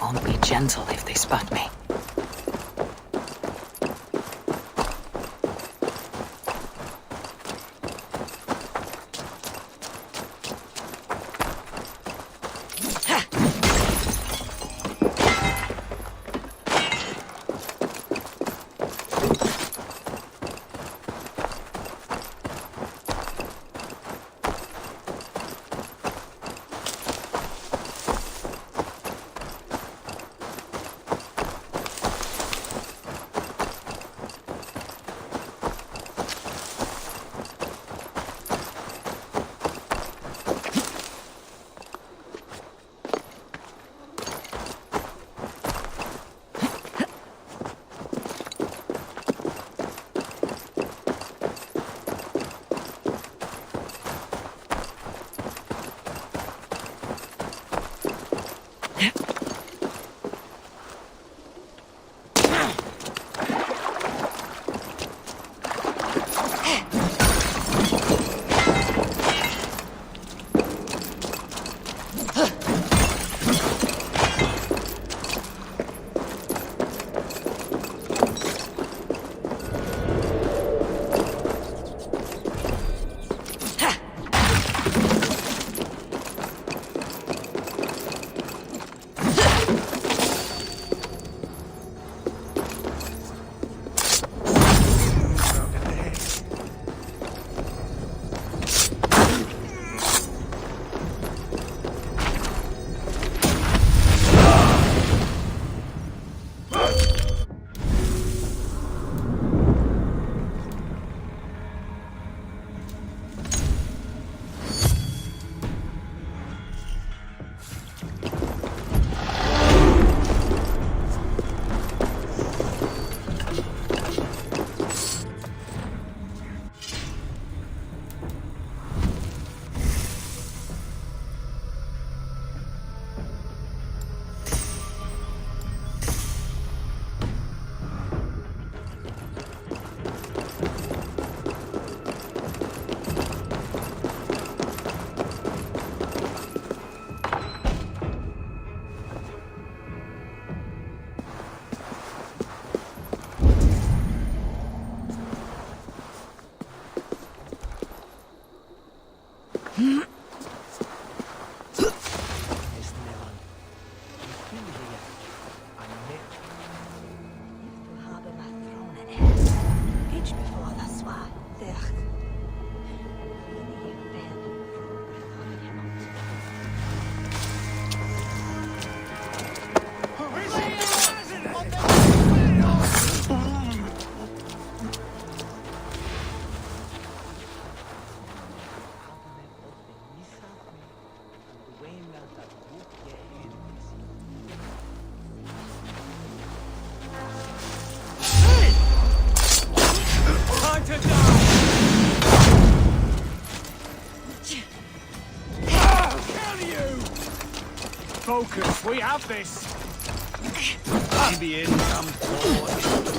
Won't be gentle if they spot me. Lucas, we have this. Maybe in some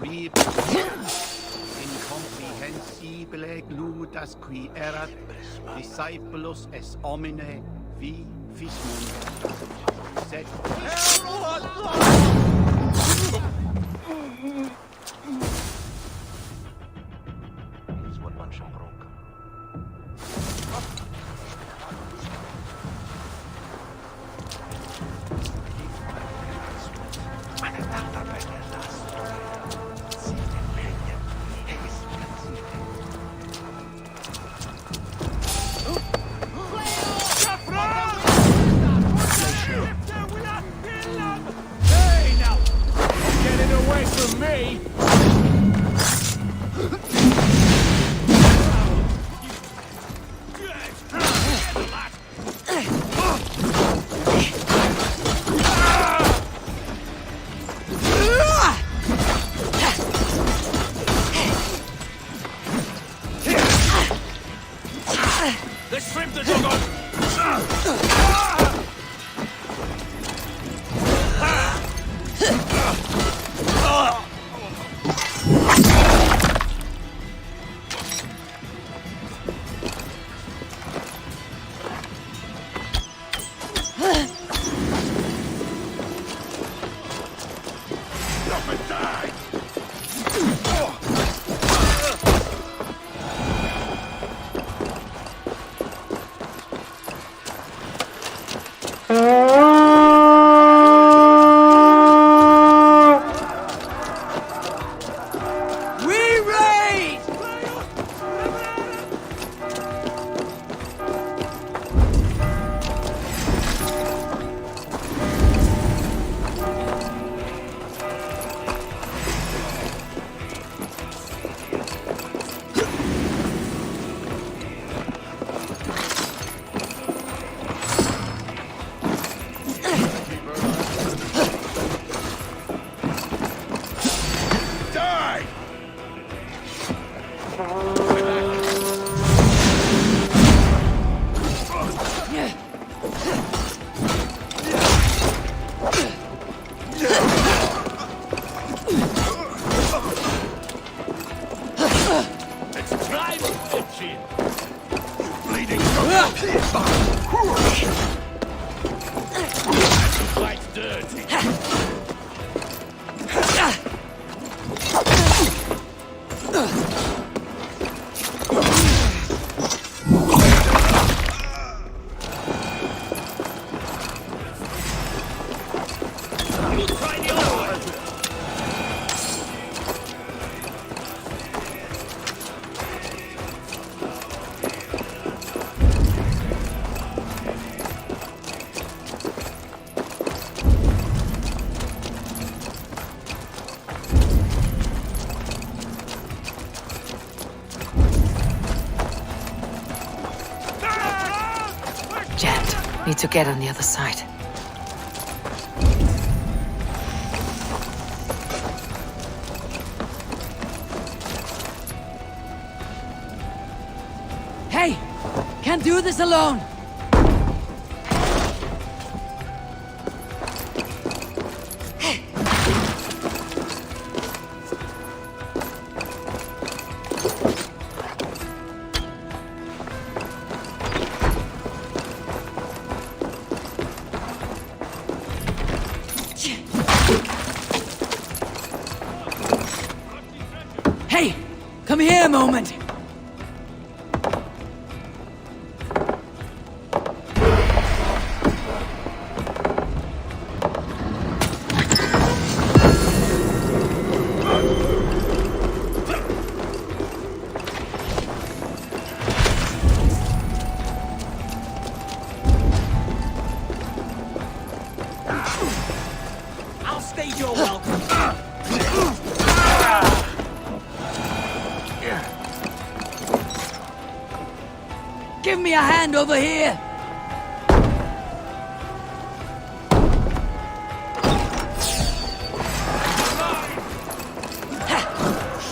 Rib incomprehensibile gludas qui erat discipulus es homine vi fismum sed Need to get on the other side. Hey! Can't do this alone! a moment. I'll stage your welcome. Give me a hand over here.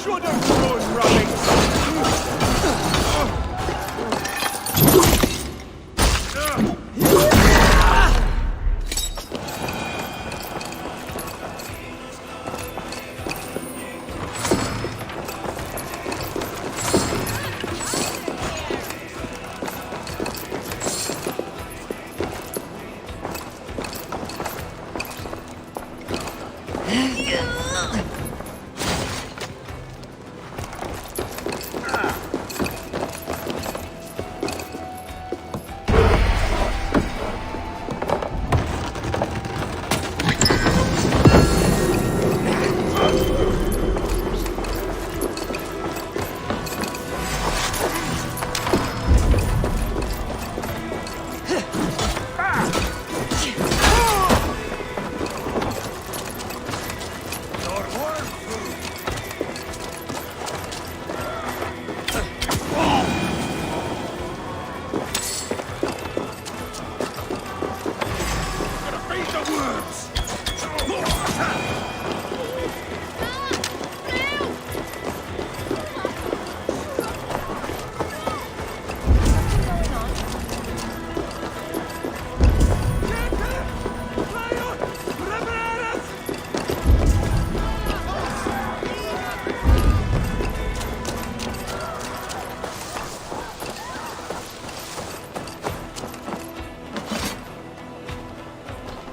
Should have run, rabbits!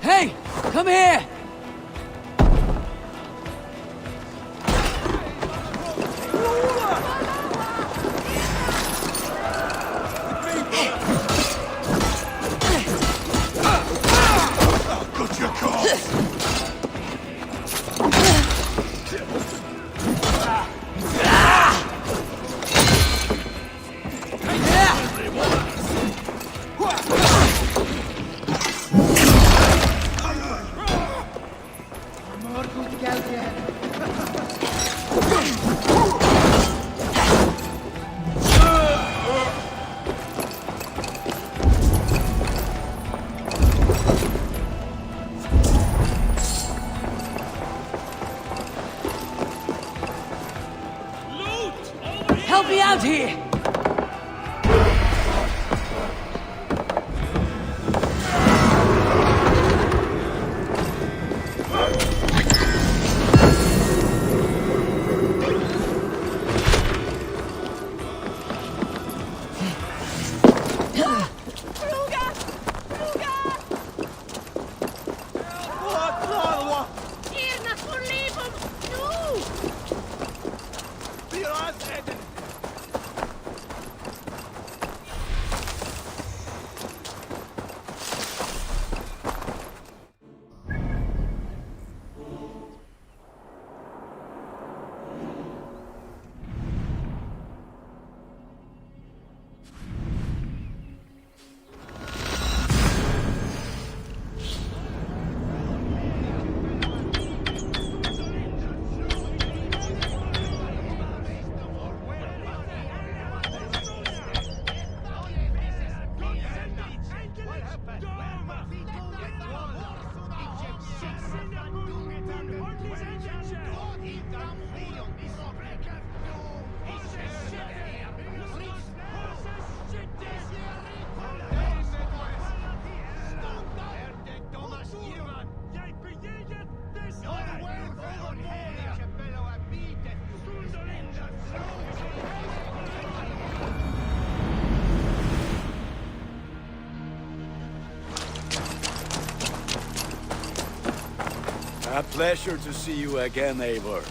Hey, come here. Got your cause. Help me out here. A pleasure to see you again, Eivor.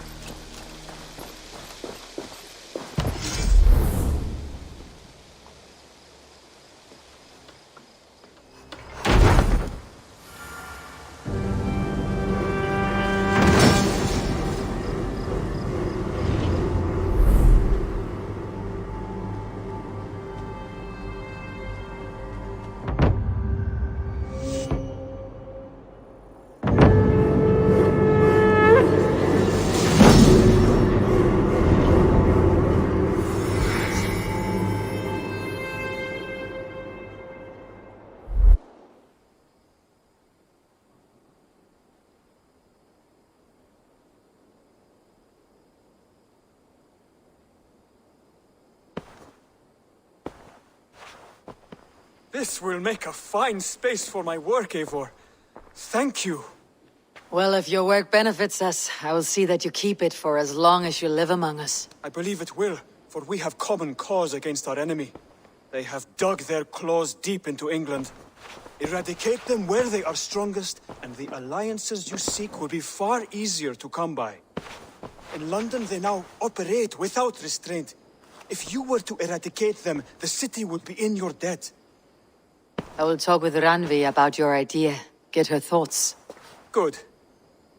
This will make a fine space for my work, Eivor. Thank you. Well, if your work benefits us, I will see that you keep it for as long as you live among us. I believe it will, for we have common cause against our enemy. They have dug their claws deep into England. Eradicate them where they are strongest, and the alliances you seek will be far easier to come by. In London, they now operate without restraint. If you were to eradicate them, the city would be in your debt. I will talk with Randvi about your idea. Get her thoughts. Good.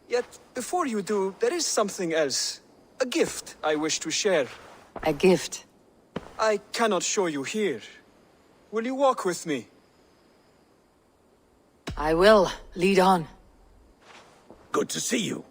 Yet, before you do, there is something else. A gift I wish to share. A gift? I cannot show you here. Will you walk with me? I will. Lead on. Good to see you.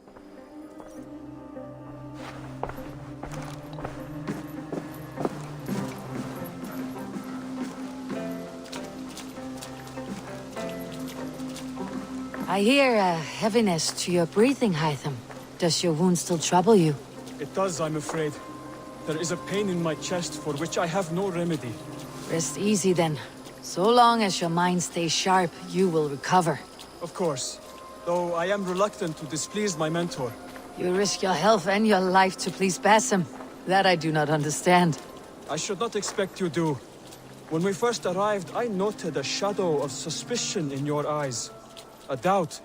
I hear a heaviness to your breathing, Hytham. Does your wound still trouble you? It does, I'm afraid. There is a pain in my chest for which I have no remedy. Rest easy then. So long as your mind stays sharp, you will recover. Of course. Though I am reluctant to displease my mentor. You risk your health and your life to please Basim. That I do not understand. I should not expect you do. When we first arrived, I noted a shadow of suspicion in your eyes. A doubt.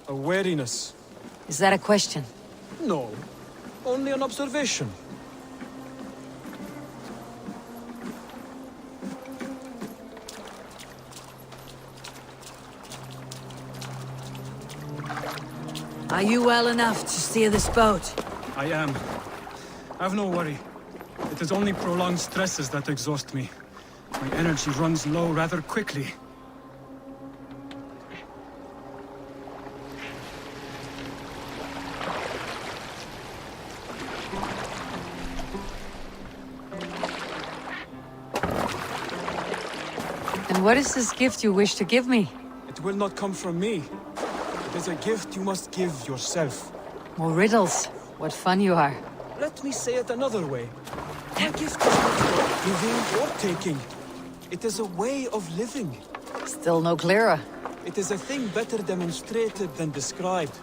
A wariness. Is that a question? No. Only an observation. Are you well enough to steer this boat? I am. Have no worry. It is only prolonged stresses that exhaust me. My energy runs low rather quickly. And what is this gift you wish to give me? It will not come from me. It is a gift you must give yourself. More riddles. What fun you are. Let me say it another way. My gift is not for giving or taking. It is a way of living. Still no clearer. It is a thing better demonstrated than described.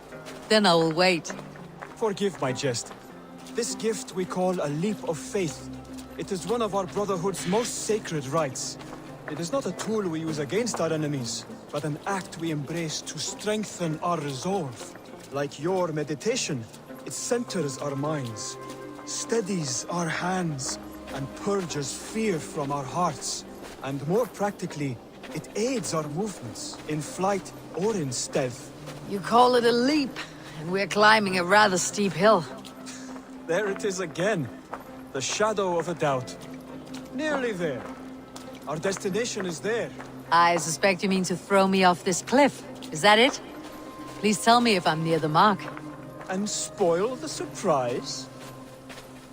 Then I will wait. Forgive my jest. This gift we call a leap of faith. It is one of our Brotherhood's most sacred rites. It is not a tool we use against our enemies, but an act we embrace to strengthen our resolve. Like your meditation, it centers our minds, steadies our hands, and purges fear from our hearts. And more practically, it aids our movements, in flight or in stealth. You call it a leap, and we're climbing a rather steep hill. There it is again. The shadow of a doubt. Nearly there. Our destination is there. I suspect you mean to throw me off this cliff. Is that it? Please tell me if I'm near the mark. And spoil the surprise?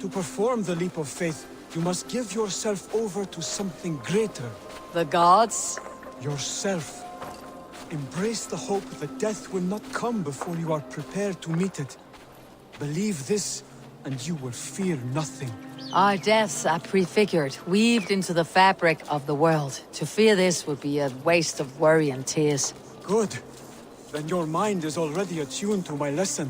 To perform the leap of faith, you must give yourself over to something greater. The gods? Yourself. Embrace the hope that death will not come before you are prepared to meet it. Believe this, and you will fear nothing. Our deaths are prefigured, weaved into the fabric of the world. To fear this would be a waste of worry and tears. Good. Then your mind is already attuned to my lesson.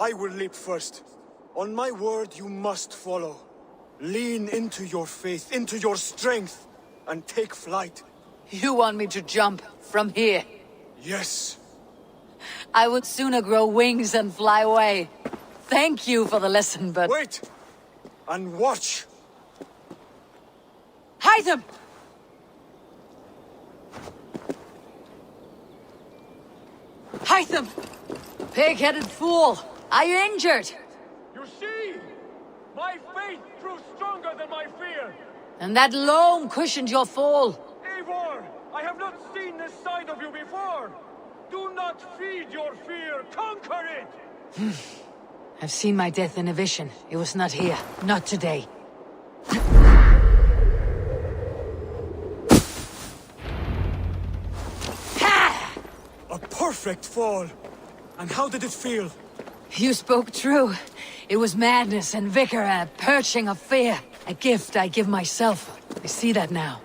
I will leap first. On my word, you must follow. Lean into your faith, into your strength, and take flight. You want me to jump from here? Yes. I would sooner grow wings and fly away. Thank you for the lesson, but... Wait! And watch! Hytham! Hytham! Pig-headed fool! Are you injured? You see? My faith grew stronger than my fear. And that loam cushioned your fall. Eivor, I have not seen seen this side of you before. Do not feed your fear, conquer it! I've seen my death in a vision. It was not here. Not today. A perfect fall! And how did it feel? You spoke true. It was madness and vigor, a purging of fear. A gift I give myself. I see that now.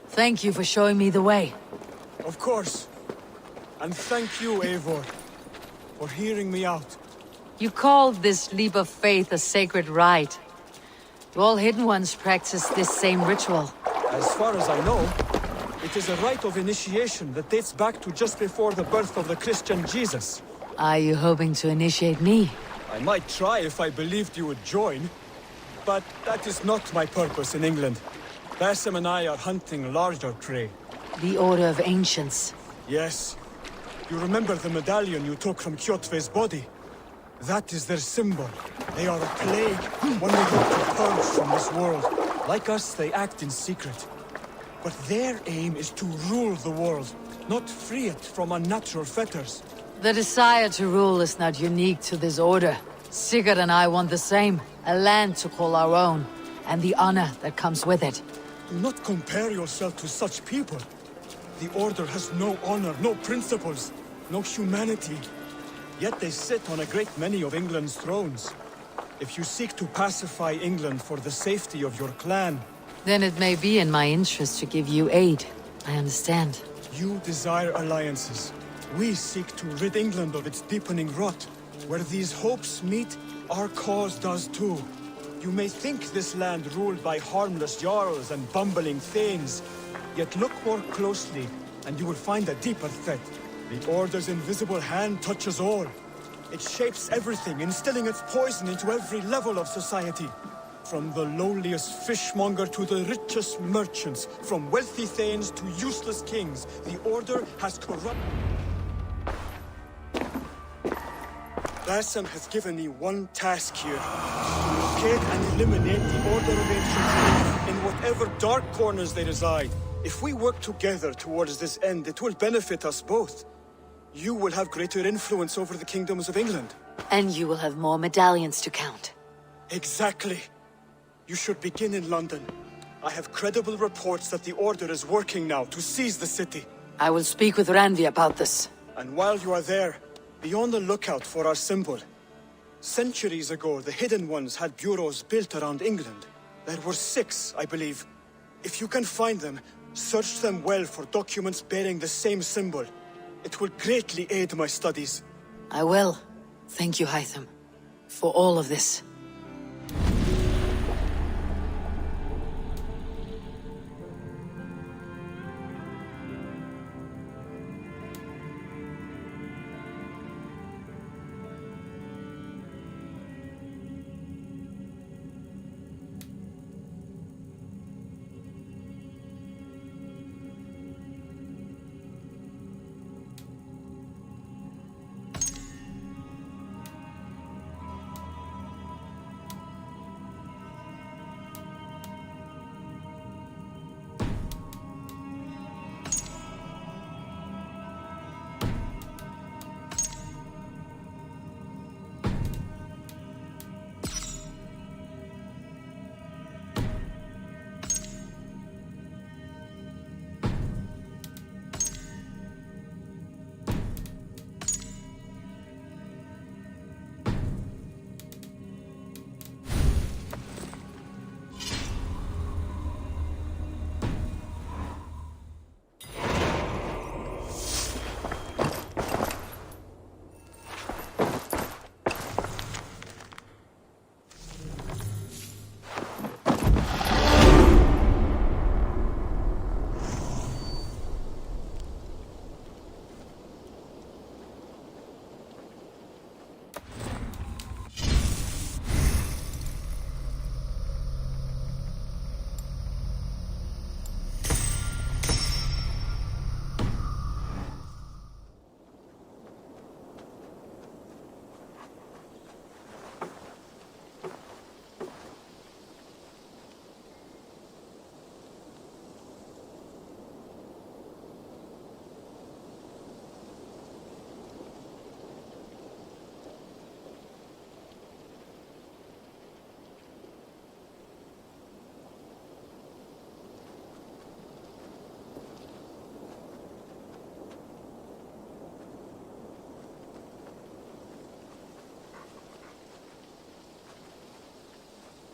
Thank you for showing me the way. Of course. And thank you, Eivor, for hearing me out. You called this leap of faith a sacred rite. Do all Hidden Ones practice this same ritual? As far as I know, it is a rite of initiation that dates back to just before the birth of the Christian Jesus. Are you hoping to initiate me? I might try if I believed you would join. But that is not my purpose in England. Basim and I are hunting larger prey. The Order of Ancients. Yes. You remember the medallion you took from Kjotve's body? That is their symbol. They are a plague, one they hope to purge from this world. Like us, they act in secret. But their aim is to rule the world, not free it from unnatural fetters. The desire to rule is not unique to this order. Sigurd and I want the same. A land to call our own, and the honor that comes with it. Do not compare yourself to such people. The Order has no honor, no principles, no humanity. Yet they sit on a great many of England's thrones. If you seek to pacify England for the safety of your clan... Then it may be in my interest to give you aid. I understand. You desire alliances. We seek to rid England of its deepening rot. Where these hopes meet, our cause does too. You may think this land ruled by harmless jarls and bumbling thanes. Yet look more closely, and you will find a deeper threat. The Order's invisible hand touches all. It shapes everything, instilling its poison into every level of society. From the lowliest fishmonger to the richest merchants, from wealthy thanes to useless kings, the Order has corrupted... Basim has given me one task here. To locate and eliminate the Order of Ancients in whatever dark corners they reside. If we work together towards this end, it will benefit us both. You will have greater influence over the kingdoms of England. And you will have more medallions to count. Exactly. You should begin in London. I have credible reports that the Order is working now to seize the city. I will speak with Randvi about this. And while you are there, be on the lookout for our symbol. Centuries ago, the Hidden Ones had bureaus built around England. There were 6, I believe. If you can find them, search them well for documents bearing the same symbol. It will greatly aid my studies. I will. Thank you, Hytham, for all of this.